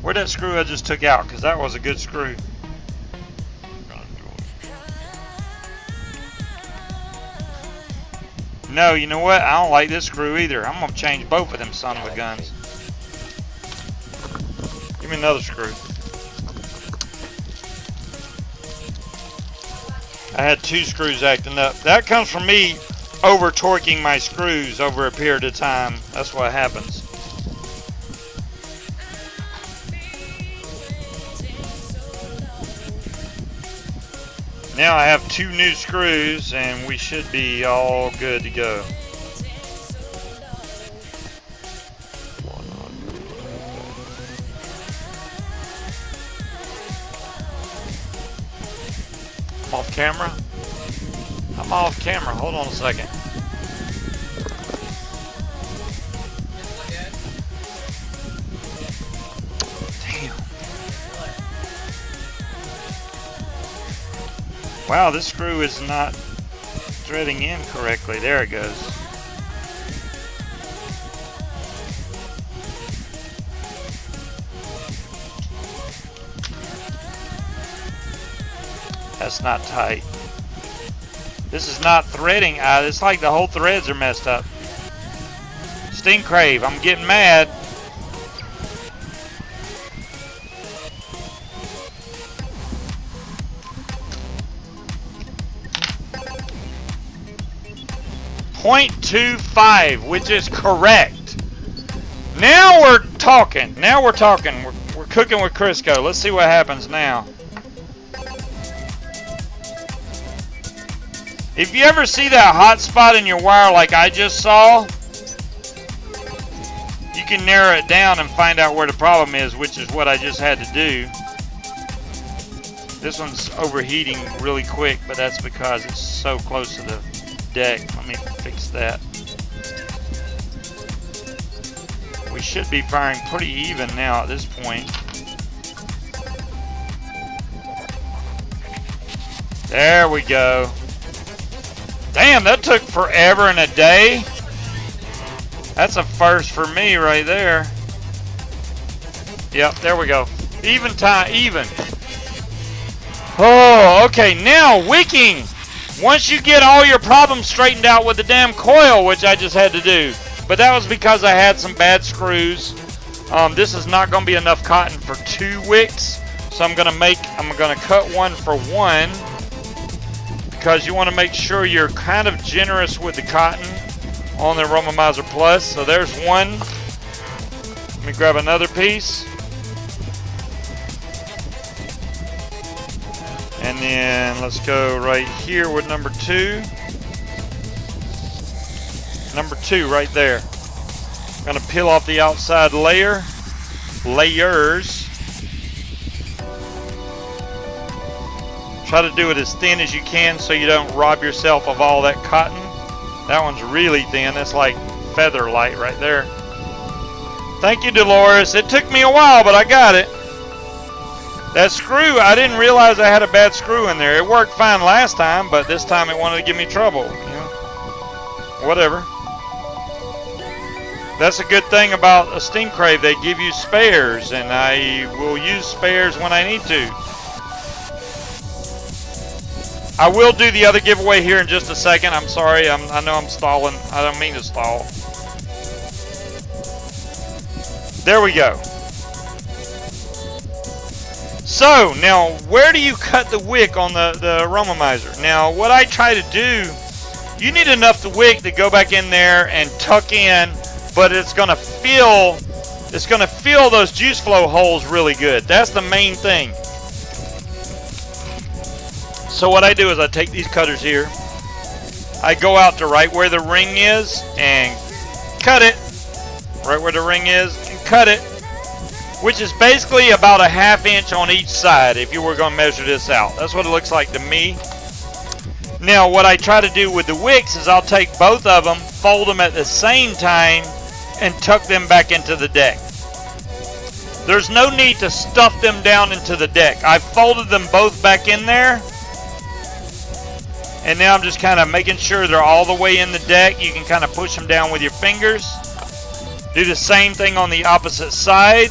A: Where'd that screw I just took out? Because that was a good screw. No, you know what? I don't like this screw either. I'm going to change both of them son of a guns. Give me another screw. I had two screws acting up. That comes from me over torquing my screws over a period of time. That's what happens. Now I have two new screws and we should be all good to go. I'm off camera? I'm off camera. Hold on a second. Damn. Wow, this screw is not threading in correctly. There it goes. That's not tight. This is not threading. It's like the whole threads are messed up. Sting Crave, I'm getting mad. 0.25, which is correct. Now we're talking. Now we're talking. We're cooking with Crisco. Let's see what happens now. If you ever see that hot spot in your wire like I just saw, you can narrow it down and find out where the problem is, which is what I just had to do. This one's overheating really quick, but that's because it's so close to the deck. Let me fix that. We should be firing pretty even now at this point. There we go. Damn, that took forever and a day. That's a first for me right there. Yep, there we go. Even time, even. Oh, okay, now wicking. Once you get all your problems straightened out with the damn coil, which I just had to do. But that was because I had some bad screws. This is not going to be enough cotton for 2 wicks. So I'm going to cut one for 1. Because you want to make sure you're kind of generous with the cotton on the Aromomizer Plus. So there's one. Let me grab another piece. And then let's go right here with number 2. Number 2 right there. I'm going to peel off the outside layers. Try to do it as thin as you can so you don't rob yourself of all that cotton. That one's really thin. That's like feather light right there. Thank you, Dolores. It took me a while, but I got it. That screw, I didn't realize I had a bad screw in there. It worked fine last time, but this time it wanted to give me trouble. You know? Whatever. That's a good thing about a Steam Crave. They give you spares, and I will use spares when I need to. I will do the other giveaway here in just a second. I'm sorry. I know I'm stalling. I don't mean to stall. There we go. So, now, where do you cut the wick on the Aromomizer? Now, what I try to do, you need enough the wick to go back in there and tuck in, but it's going to fill those juice flow holes really good. That's the main thing. So what I do is I take these cutters here, I go out to right where the ring is and cut it, right where the ring is and cut it, which is basically about a 1/2 inch on each side if you were going to measure this out. That's what it looks like to me. Now what I try to do with the wicks is I'll take both of them, fold them at the same time, and tuck them back into the deck. There's no need to stuff them down into the deck. I've folded them both back in there. And now I'm just kind of making sure they're all the way in the deck. You can kind of push them down with your fingers. Do the same thing on the opposite side.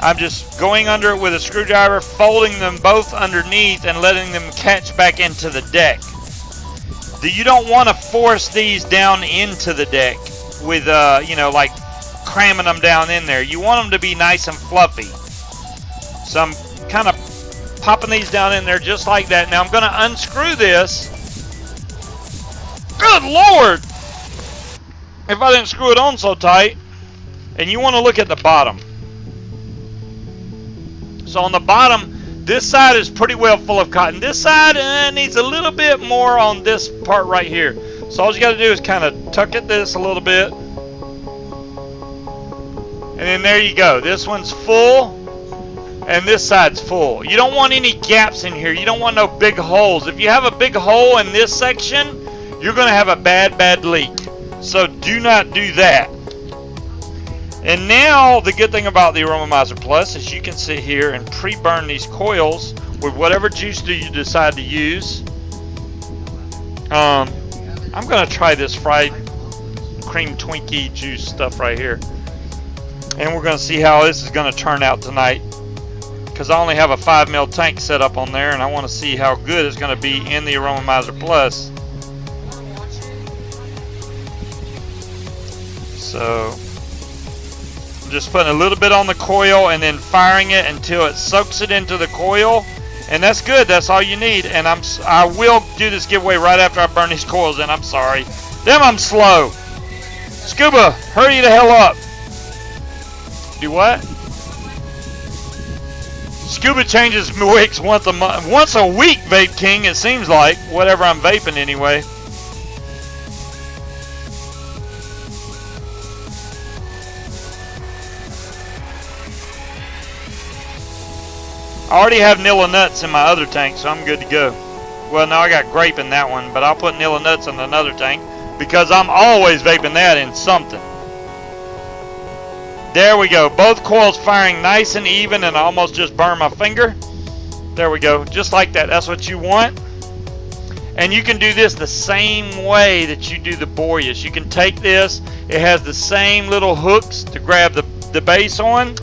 A: I'm just going under it with a screwdriver, folding them both underneath and letting them catch back into the deck. You don't want to force these down into the deck with, you know, like cramming them down in there. You want them to be nice and fluffy. So I'm kind of popping these down in there just like that. Now I'm going to unscrew this. Good Lord! If I didn't screw it on so tight. And you want to look at the bottom. So on the bottom, this side is pretty well full of cotton. This side needs a little bit more on this part right here. So all you got to do is kind of tuck at this a little bit. And then there you go. This one's full. And this side's full. You don't want any gaps in here. You don't want no big holes. If you have a big hole in this section, you're going to have a bad leak. So do not do that. And now the good thing about the Aromomizer Plus is you can sit here and pre-burn these coils with whatever juice do you decide to use. I'm going to try this fried cream Twinkie juice stuff right here. And we're going to see how this is going to turn out tonight. Because I only have a 5 ml tank set up on there, and I want to see how good it's going to be in the Aromomizer Plus. So I'm just putting a little bit on the coil and then firing it until it soaks it into the coil, and that's good. That's all you need. And I will do this giveaway right after I burn these coils in. I'm sorry, Damn, I'm slow. Scuba, hurry the hell up. Do what? Scuba changes wicks once a week, Vape King, it seems like. Whatever I'm vaping anyway. I already have Nilla Nuts in my other tank, so I'm good to go. Well, now I got grape in that one, but I'll put Nilla Nuts in another tank because I'm always vaping that in something. There we go. Both coils firing nice and even, and I almost just burned my finger. There we go. Just like that. That's what you want. And you can do this the same way that you do the Boreas. You can take this. It has the same little hooks to grab the base on.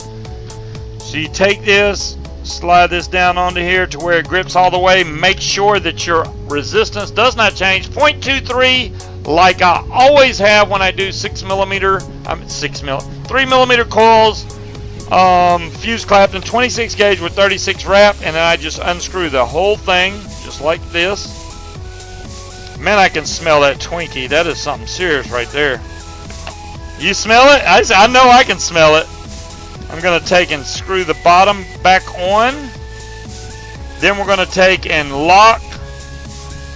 A: So you take this, slide this down onto here to where it grips all the way. Make sure that your resistance does not change. 0.23 like I always have when I do 3 millimeter coils, fuse clapped in 26 gauge with 36 wrap, and then I just unscrew the whole thing just like this. Man, I can smell that Twinkie. That is something serious right there. You smell it? I know I can smell it. I'm going to take and screw the bottom back on. Then we're going to take and lock.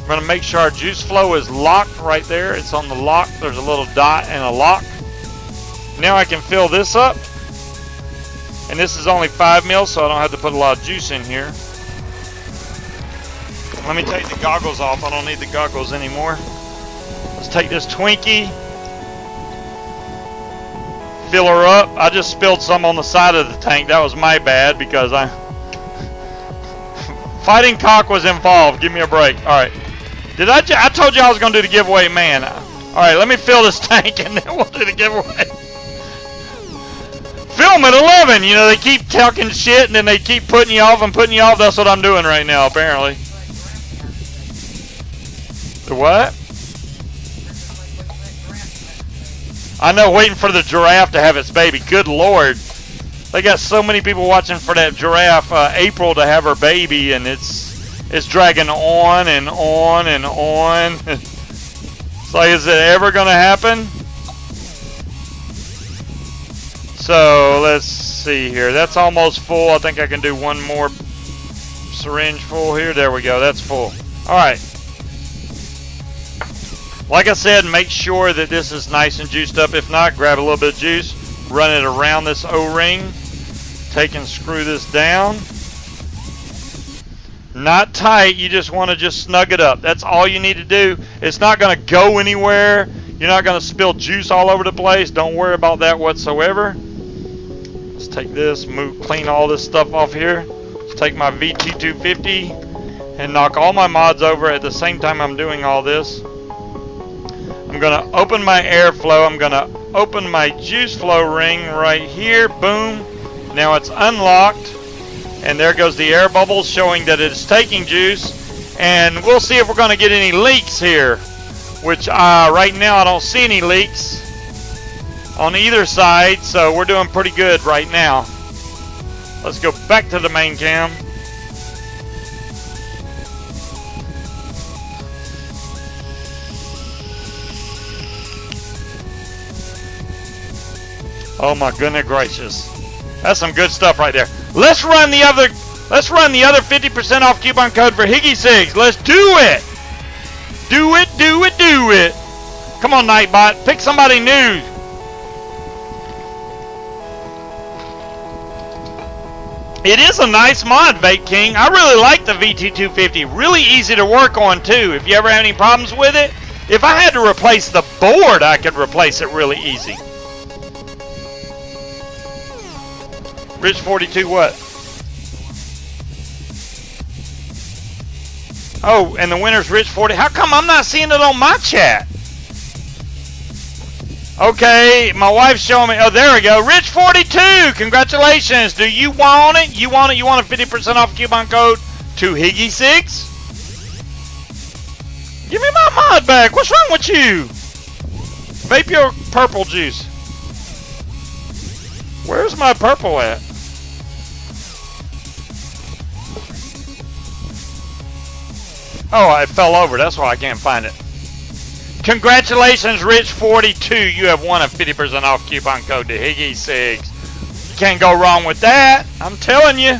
A: We're going to make sure our juice flow is locked right there. It's on the lock. There's a little dot and a lock. Now I can fill this up. And this is only 5 mils, so I don't have to put a lot of juice in here. Let me take the goggles off. I don't need the goggles anymore. Let's take this Twinkie. Fill her up. I just spilled some on the side of the tank. That was my bad because fighting cock was involved. Give me a break. All right. I told you I was going to do the giveaway, man. All right, let me fill this tank and then we'll do the giveaway. Film at 11. You know, they keep talking shit and then they keep putting you off and putting you off. That's what I'm doing right now, apparently. The what? I know, waiting for the giraffe to have its baby. Good Lord. They got so many people watching for that giraffe, April, to have her baby, and it's dragging on and on and on. It's like, is it ever going to happen? So, let's see here. That's almost full. I think I can do one more syringe full here. There we go. That's full. All right. Like I said, make sure that this is nice and juiced up. If not, grab a little bit of juice, run it around this O-ring, take and screw this down. Not tight, you just want to just snug it up. That's all you need to do. It's not going to go anywhere. You're not going to spill juice all over the place. Don't worry about that whatsoever. Let's take this, clean all this stuff off here. Let's take my VT250 and knock all my mods over at the same time I'm doing all this. I'm going to open my airflow. I'm going to open my juice flow ring right here. Boom. Now it's unlocked. And there goes the air bubbles showing that it's taking juice. And we'll see if we're going to get any leaks here. Which right now I don't see any leaks on either side. So we're doing pretty good right now. Let's go back to the main cam. Oh my goodness gracious. That's some good stuff right there. Let's run the other 50% off coupon code for Higgy6. Let's do it. Do it, do it, do it. Come on, Nightbot. Pick somebody new. It is a nice mod, Vape King. I really like the VT250. Really easy to work on too. If you ever have any problems with it, if I had to replace the board, I could replace it really easy. Rich 42 what? Oh, and the winner's Rich 40. How come I'm not seeing it on my chat? Okay, my wife's showing me. Oh, there we go. Rich 42. Congratulations. Do you want it? You want it? You want a 50% off coupon code to Higgy6? Give me my mod back. What's wrong with you? Vape your purple juice. Where's my purple at? Oh, it fell over. That's why I can't find it. Congratulations, Rich42. You have won a 50% off coupon code to Higgy Sigs. Can't go wrong with that. I'm telling you.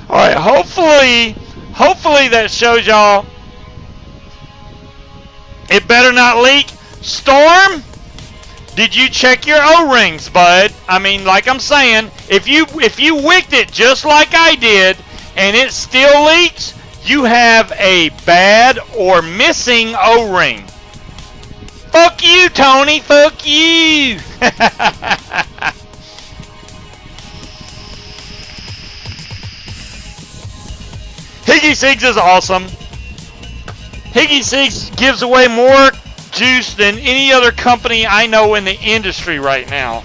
A: All right, hopefully that shows y'all. It better not leak. Storm, did you check your O-rings, bud? I mean, like I'm saying, if you wicked it just like I did and it still leaks, you have a bad or missing O-ring. Fuck you, Tony. Fuck you. Higgy Sigs is awesome. Higgy Sigs gives away more juice than any other company I know in the industry right now.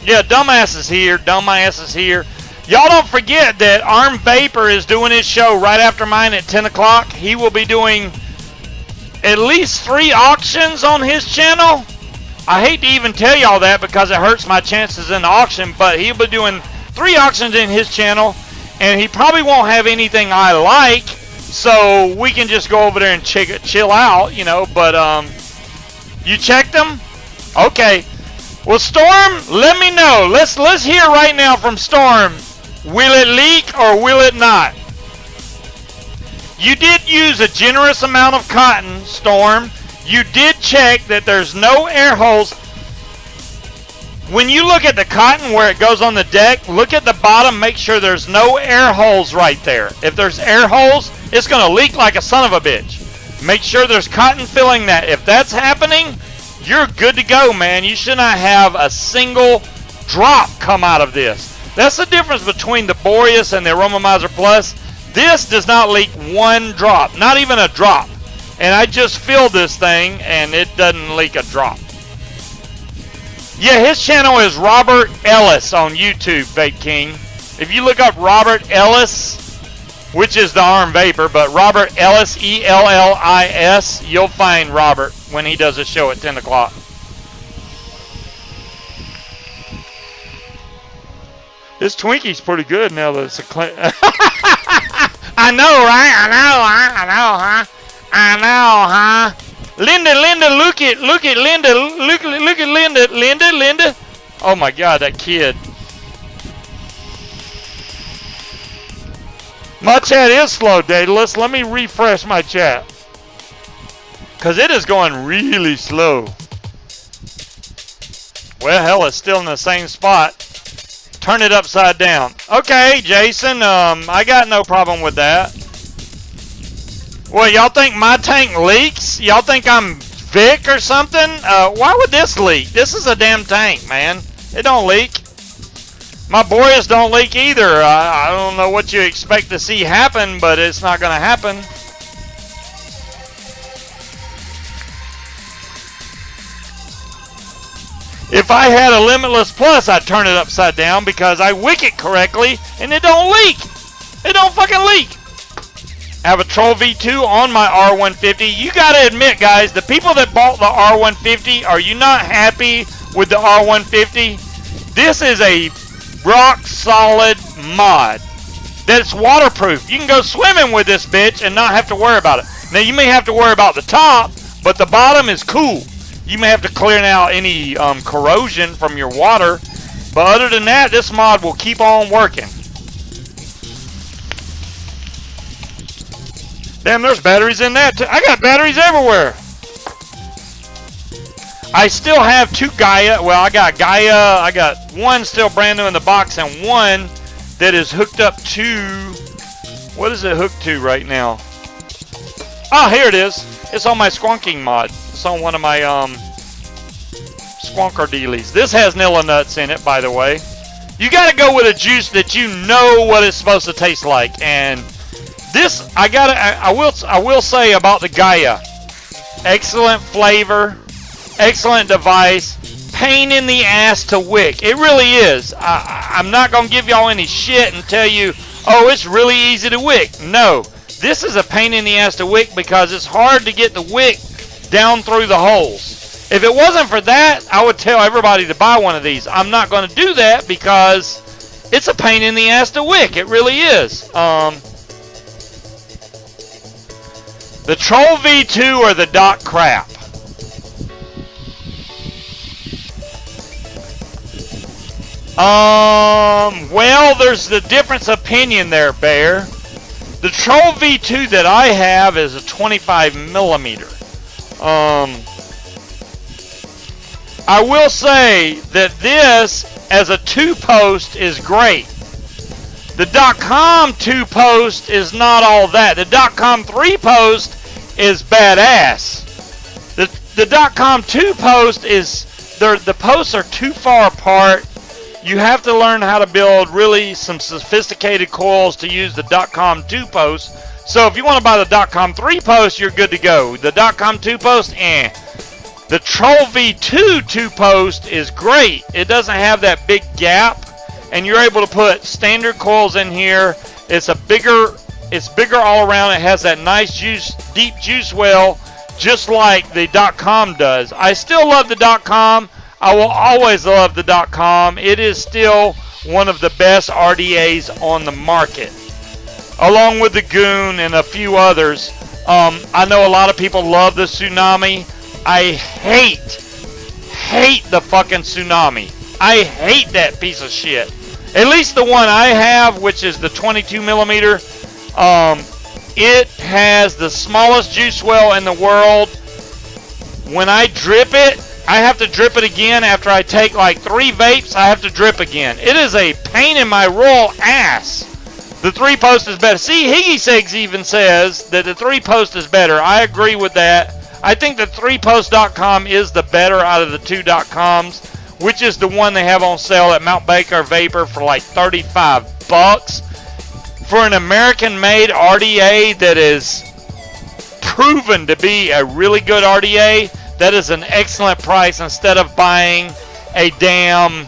A: Yeah, Dumbass is here. Dumbass is here. Y'all don't forget that Arm Vapor is doing his show right after mine at 10 o'clock. He will be doing at least 3 auctions on his channel. I hate to even tell y'all that because it hurts my chances in the auction, but he'll be doing 3 auctions in his channel, and he probably won't have anything I like, so we can just go over there and chill out, you know. But you checked them? Okay. Well, Storm, let me know. Let's hear right now from Storm. Will it leak or will it not? You did use a generous amount of cotton, Storm. You did check that there's no air holes. When you look at the cotton where it goes on the deck, look at the bottom, make sure there's no air holes right there. If there's air holes, it's going to leak like a son of a bitch. Make sure there's cotton filling that. If that's happening, you're good to go, man. You should not have a single drop come out of this. That's the difference between the Boreas and the Aromomizer Plus. This does not leak one drop, not even a drop. And I just filled this thing, and it doesn't leak a drop. Yeah, his channel is Robert Ellis on YouTube, Vape King. If you look up Robert Ellis, which is the Arm Vapor, but Robert Ellis, E-L-L-I-S, you'll find Robert when he does a show at 10 o'clock. This Twinkie's pretty good now that it's a I know, right? I know, huh? I know, huh? Linda, look at Linda, look at Linda. Oh my God, that kid. My chat is slow, Daedalus. Let me refresh my chat, because it is going really slow. Well, hell, it's still in the same spot. Turn it upside down. Okay, Jason, I got no problem with that. Well, y'all think my tank leaks? Y'all think I'm Vic or something? Why would this leak? This is a damn tank, man. It don't leak. My Boreas don't leak either. I don't know what you expect to see happen, but it's not going to happen. If I had a Limitless Plus, I'd turn it upside down because I wick it correctly and it don't leak. It don't fucking leak. I have a Troll V2 on my R150. You gotta admit, guys, the people that bought the R150, are you not happy with the R150? This is a rock solid mod that's waterproof. You can go swimming with this bitch and not have to worry about it. Now, you may have to worry about the top, but the bottom is cool. You may have to clear out any corrosion from your water, but other than that, this mod will keep on working. Damn, there's batteries in that too. I got batteries everywhere. I still have 2 Gaia. Well, I got Gaia. I got one still brand new in the box and one that is hooked up to... What is it hooked to right now? Oh, here it is. It's on my squonking mod. It's on one of my squonker dealies. This has Nilla nuts in it, by the way. You got to go with a juice that you know what it's supposed to taste like. And this, I will say about the Gaia. Excellent flavor, excellent device. Pain in the ass to wick. It really is. I'm not gonna give y'all any shit and tell you, oh, it's really easy to wick. No. This is a pain in the ass to wick because it's hard to get the wick down through the holes. If it wasn't for that, I would tell everybody to buy one of these. I'm not going to do that because it's a pain in the ass to wick. It really is. The Troll V2 or the Doc crap? Well, there's the difference of opinion there, Bear. The Troll V2 that I have is a 25 millimeter. I will say that this, as a 2-post, is great. The .com 2-post is not all that. The .com 3-post is badass. The .com 2-post is, the posts are too far apart. You have to learn how to build really some sophisticated coils to use the .com 2-post. So if you want to buy the .com 3-post, you're good to go. The .com 2-post, The Troll V2 2-post is great. It doesn't have that big gap, and you're able to put standard coils in here. It's bigger all around. It has that nice deep juice well, just like the .com does. I still love the .com. I will always love the .com. It is still one of the best RDAs on the market, along with the Goon and a few others. I know a lot of people love the Tsunami. I hate the fucking Tsunami. I hate that piece of shit. At least the one I have, which is the 22 millimeter. It has the smallest juice well in the world. When I drip it, I have to drip it again after I take like 3 vapes. I have to drip again. It is a pain in my royal ass. The 3-post is better. See, Higgy Segs even says that the 3-post is better. I agree with that. I think the 3post.com is the better out of the 2.coms, which is the one they have on sale at Mount Baker Vapor for like $35. For an American-made RDA that is proven to be a really good RDA, that is an excellent price instead of buying a damn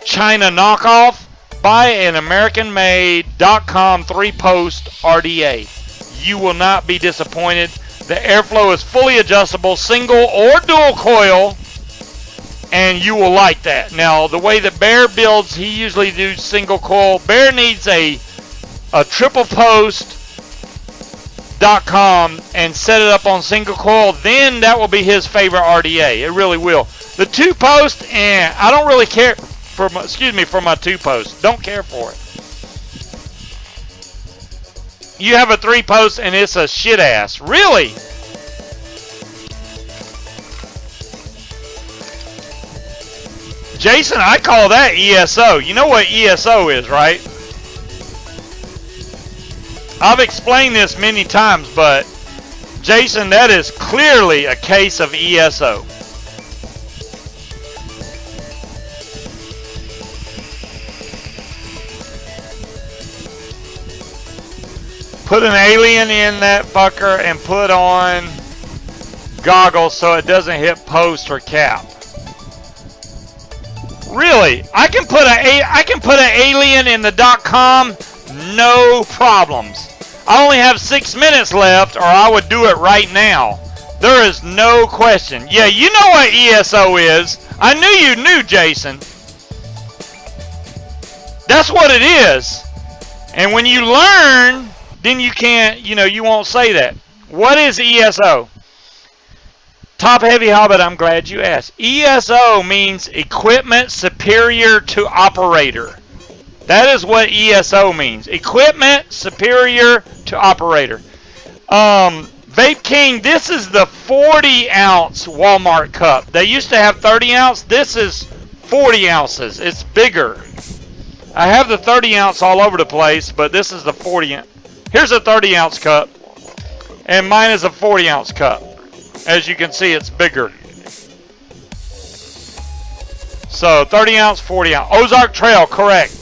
A: China knockoff. Buy an American-made .com 3-post RDA. You will not be disappointed. The airflow is fully adjustable, single or dual coil, and you will like that. Now, the way that Bear builds, he usually does single coil. Bear needs a triple post .com and set it up on single coil, then that will be his favorite RDA. It really will. The 2-post, I don't really care for my 2-post. Don't care for it. You have a 3-post and it's a shit ass. Really? Jason, I call that ESO. You know what ESO is, right? I've explained this many times, but Jason, that is clearly a case of ESO. Put an alien in that fucker and put on goggles so it doesn't hit post or cap. Really? I can put an alien in the .com, no problems. I only have 6 minutes left, or I would do it right now. There is no question. Yeah, you know what ESO is. I knew you knew, Jason. That's what it is. And when you learn, then you can't, you won't say that. What is ESO? Top Heavy Hobbit, I'm glad you asked. ESO means Equipment Superior to Operator. That is what ESO means. Equipment Superior to Operator. Vape King, this is the 40-ounce Walmart cup. They used to have 30-ounce. This is 40 ounces. It's bigger. I have the 30-ounce all over the place, but this is the 40-ounce. Here's a 30-ounce cup, and mine is a 40-ounce cup. As you can see, it's bigger. So 30-ounce, 40-ounce. Ozark Trail, correct.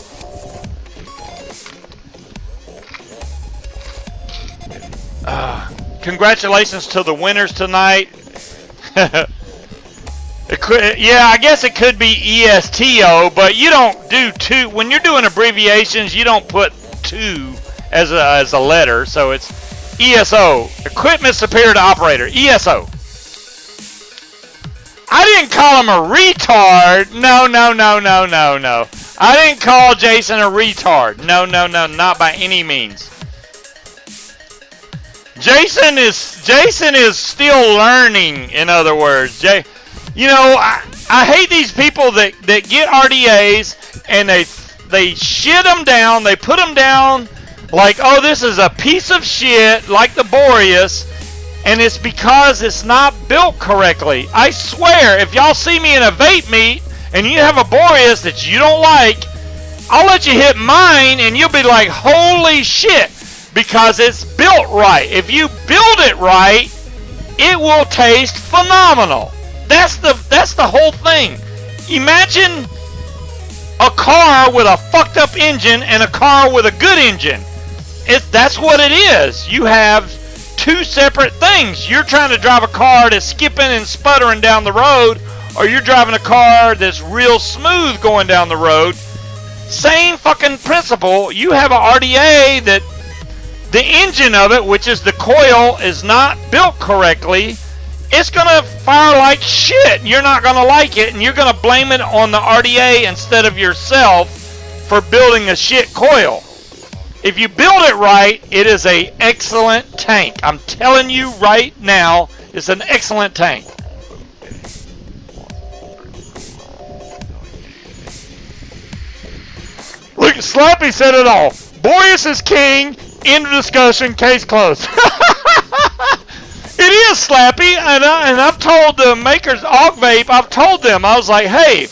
A: Congratulations to the winners tonight. Yeah, I guess it could be ESTO, but you don't do 2. When you're doing abbreviations, you don't put 2 as a letter. So it's ESO. Equipment Superior to Operator. ESO. I didn't call him a retard. No. I didn't call Jason a retard. No, not by any means. Jason is still learning. In other words, you know, I hate these people that get RDAs and they shit them down. They put them down like, oh, this is a piece of shit, like the Boreas, and it's because it's not built correctly. I swear, if y'all see me in a vape meet and you have a Boreas that you don't like, I'll let you hit mine and you'll be like, holy shit, because it's built right. If you build it right, it will taste phenomenal. That's the whole thing. Imagine a car with a fucked up engine and a car with a good engine. That's what it is. You have two separate things. You're trying to drive a car that's skipping and sputtering down the road, or you're driving a car that's real smooth going down the road. Same fucking principle. You have an RDA that the engine of it, which is the coil, is not built correctly. It's going to fire like shit. You're not going to like it, and you're going to blame it on the RDA instead of yourself for building a shit coil. If you build it right, it is an excellent tank. I'm telling you right now, it's an excellent tank. Look, Slappy said it all. Boreas is king. End of discussion. Case closed. It is, Slappy, and I've told the makers Og Vape, I've told them, I was like, hey,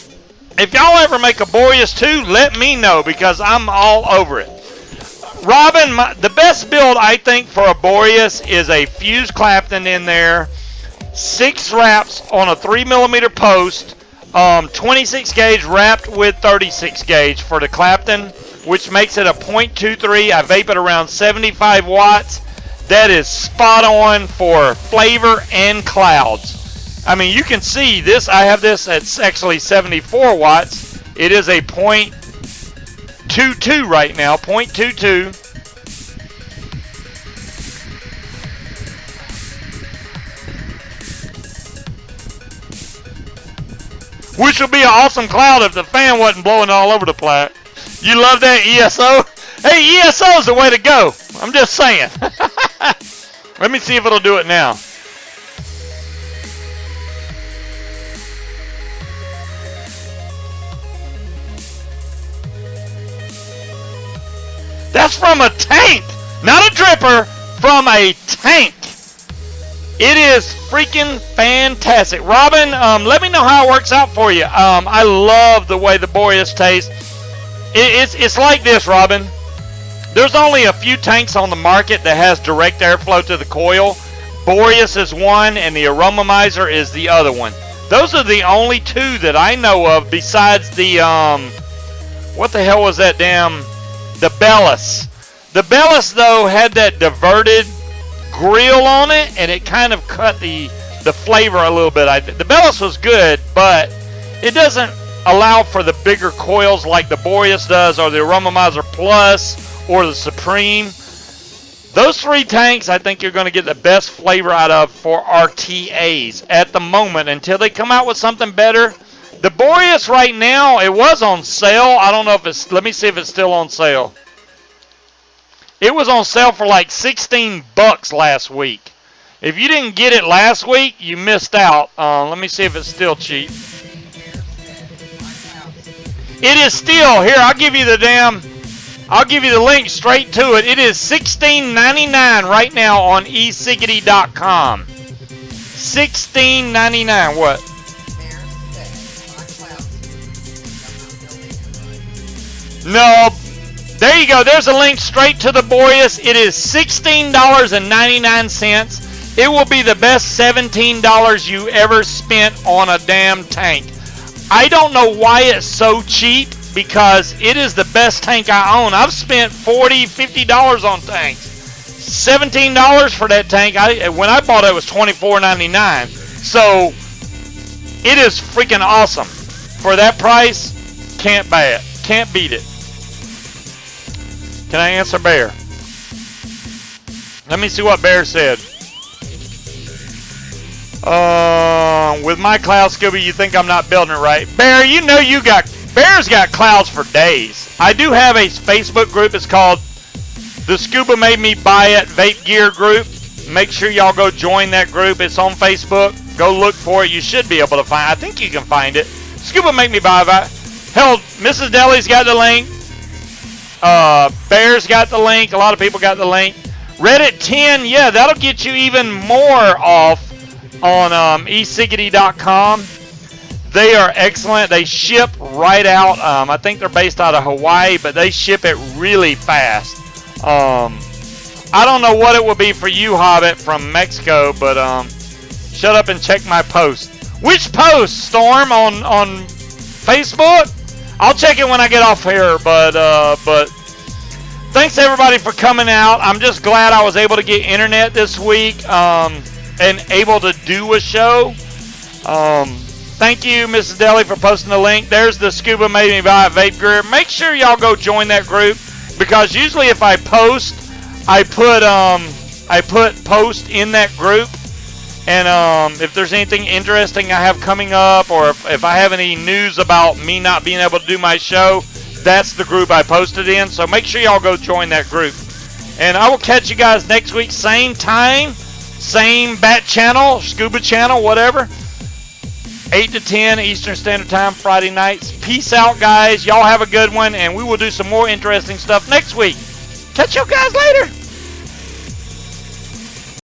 A: if y'all ever make a Boreas 2, let me know, because I'm all over it. Robin, the best build, I think, for a Boreas is a fused Clapton in there, 6 wraps on a 3mm post, 26 gauge wrapped with 36 gauge for the Clapton, which makes it a .23. I vape it around 75 watts. That is spot on for flavor and clouds. I mean, you can see this. I have this at actually 74 watts. It is a .22 right now, .22. Which would be an awesome cloud if the fan wasn't blowing all over the place. You love that ESO? Hey, ESO is the way to go. I'm just saying. Let me see if it'll do it now. That's from a tank, not a dripper, from a tank. It is freaking fantastic. Robin, let me know how it works out for you. I love the way the Boreas taste. It's like this, Robin. There's only a few tanks on the market that has direct airflow to the coil. Boreas is one, and the Aromomizer is the other one. Those are the only two that I know of besides the, what the hell was that damn, the Bellis. The Bellis, though, had that diverted grill on it, and it kind of cut the flavor a little bit. The Bellis was good, but it doesn't allow for the bigger coils like the Boreas does, or the Aromomizer Plus, or the Supreme. Those 3 tanks, I think you're going to get the best flavor out of for RTAs at the moment until they come out with something better. The Boreas right now, it was on sale. I don't know if it's, let me see if it's still on sale. It was on sale for like $16 last week. If you didn't get it last week, you missed out. Let me see if it's still cheap. It is still, here, I'll give you the link straight to it. It is $16.99 right now on esiggity.com. $16.99. What? No. There you go. There's a link straight to the Boreas. It is $16.99. It will be the best $17 you ever spent on a damn tank. I don't know why it's so cheap, because it is the best tank I own. I've spent $40, $50 on tanks. $17 for that tank. When I bought it, it was $24.99. So it is freaking awesome. For that price, can't buy it. Can't beat it. Can I answer Bear? Let me see what Bear said. With my cloud, Scuba, you think I'm not building it right. Bear, you know Bear's got clouds for days. I do have a Facebook group. It's called the Scuba Made Me Buy It Vape Gear Group. Make sure y'all go join that group. It's on Facebook. Go look for it. You should be able to find. I think you can find it. Scuba make me buy that. Hell, Mrs. Deli's got the link. Bear's got the link. A lot of people got the link. Reddit 10, yeah, that'll get you even more off on esiggity.com. They are excellent. They ship right out. I think they're based out of Hawaii, but they ship it really fast. I don't know what it will be for you, Hobbit, from Mexico, but shut up and check my post. Which post, Storm, on Facebook? I'll check it when I get off here, but thanks everybody for coming out. I'm just glad I was able to get internet this week and able to do a show. Thank you, Mrs. Deli, for posting the link. There's the Scuba Made Me Buy a Vape Gear. Make sure y'all go join that group, because usually if I post, I put post in that group. And if there's anything interesting I have coming up, or if I have any news about me not being able to do my show, that's the group I posted in. So make sure y'all go join that group. And I will catch you guys next week, same time, same bat channel, Scuba channel, whatever. 8 to 10 Eastern Standard Time, Friday nights. Peace out, guys. Y'all have a good one, and we will do some more interesting stuff next week. Catch you guys later.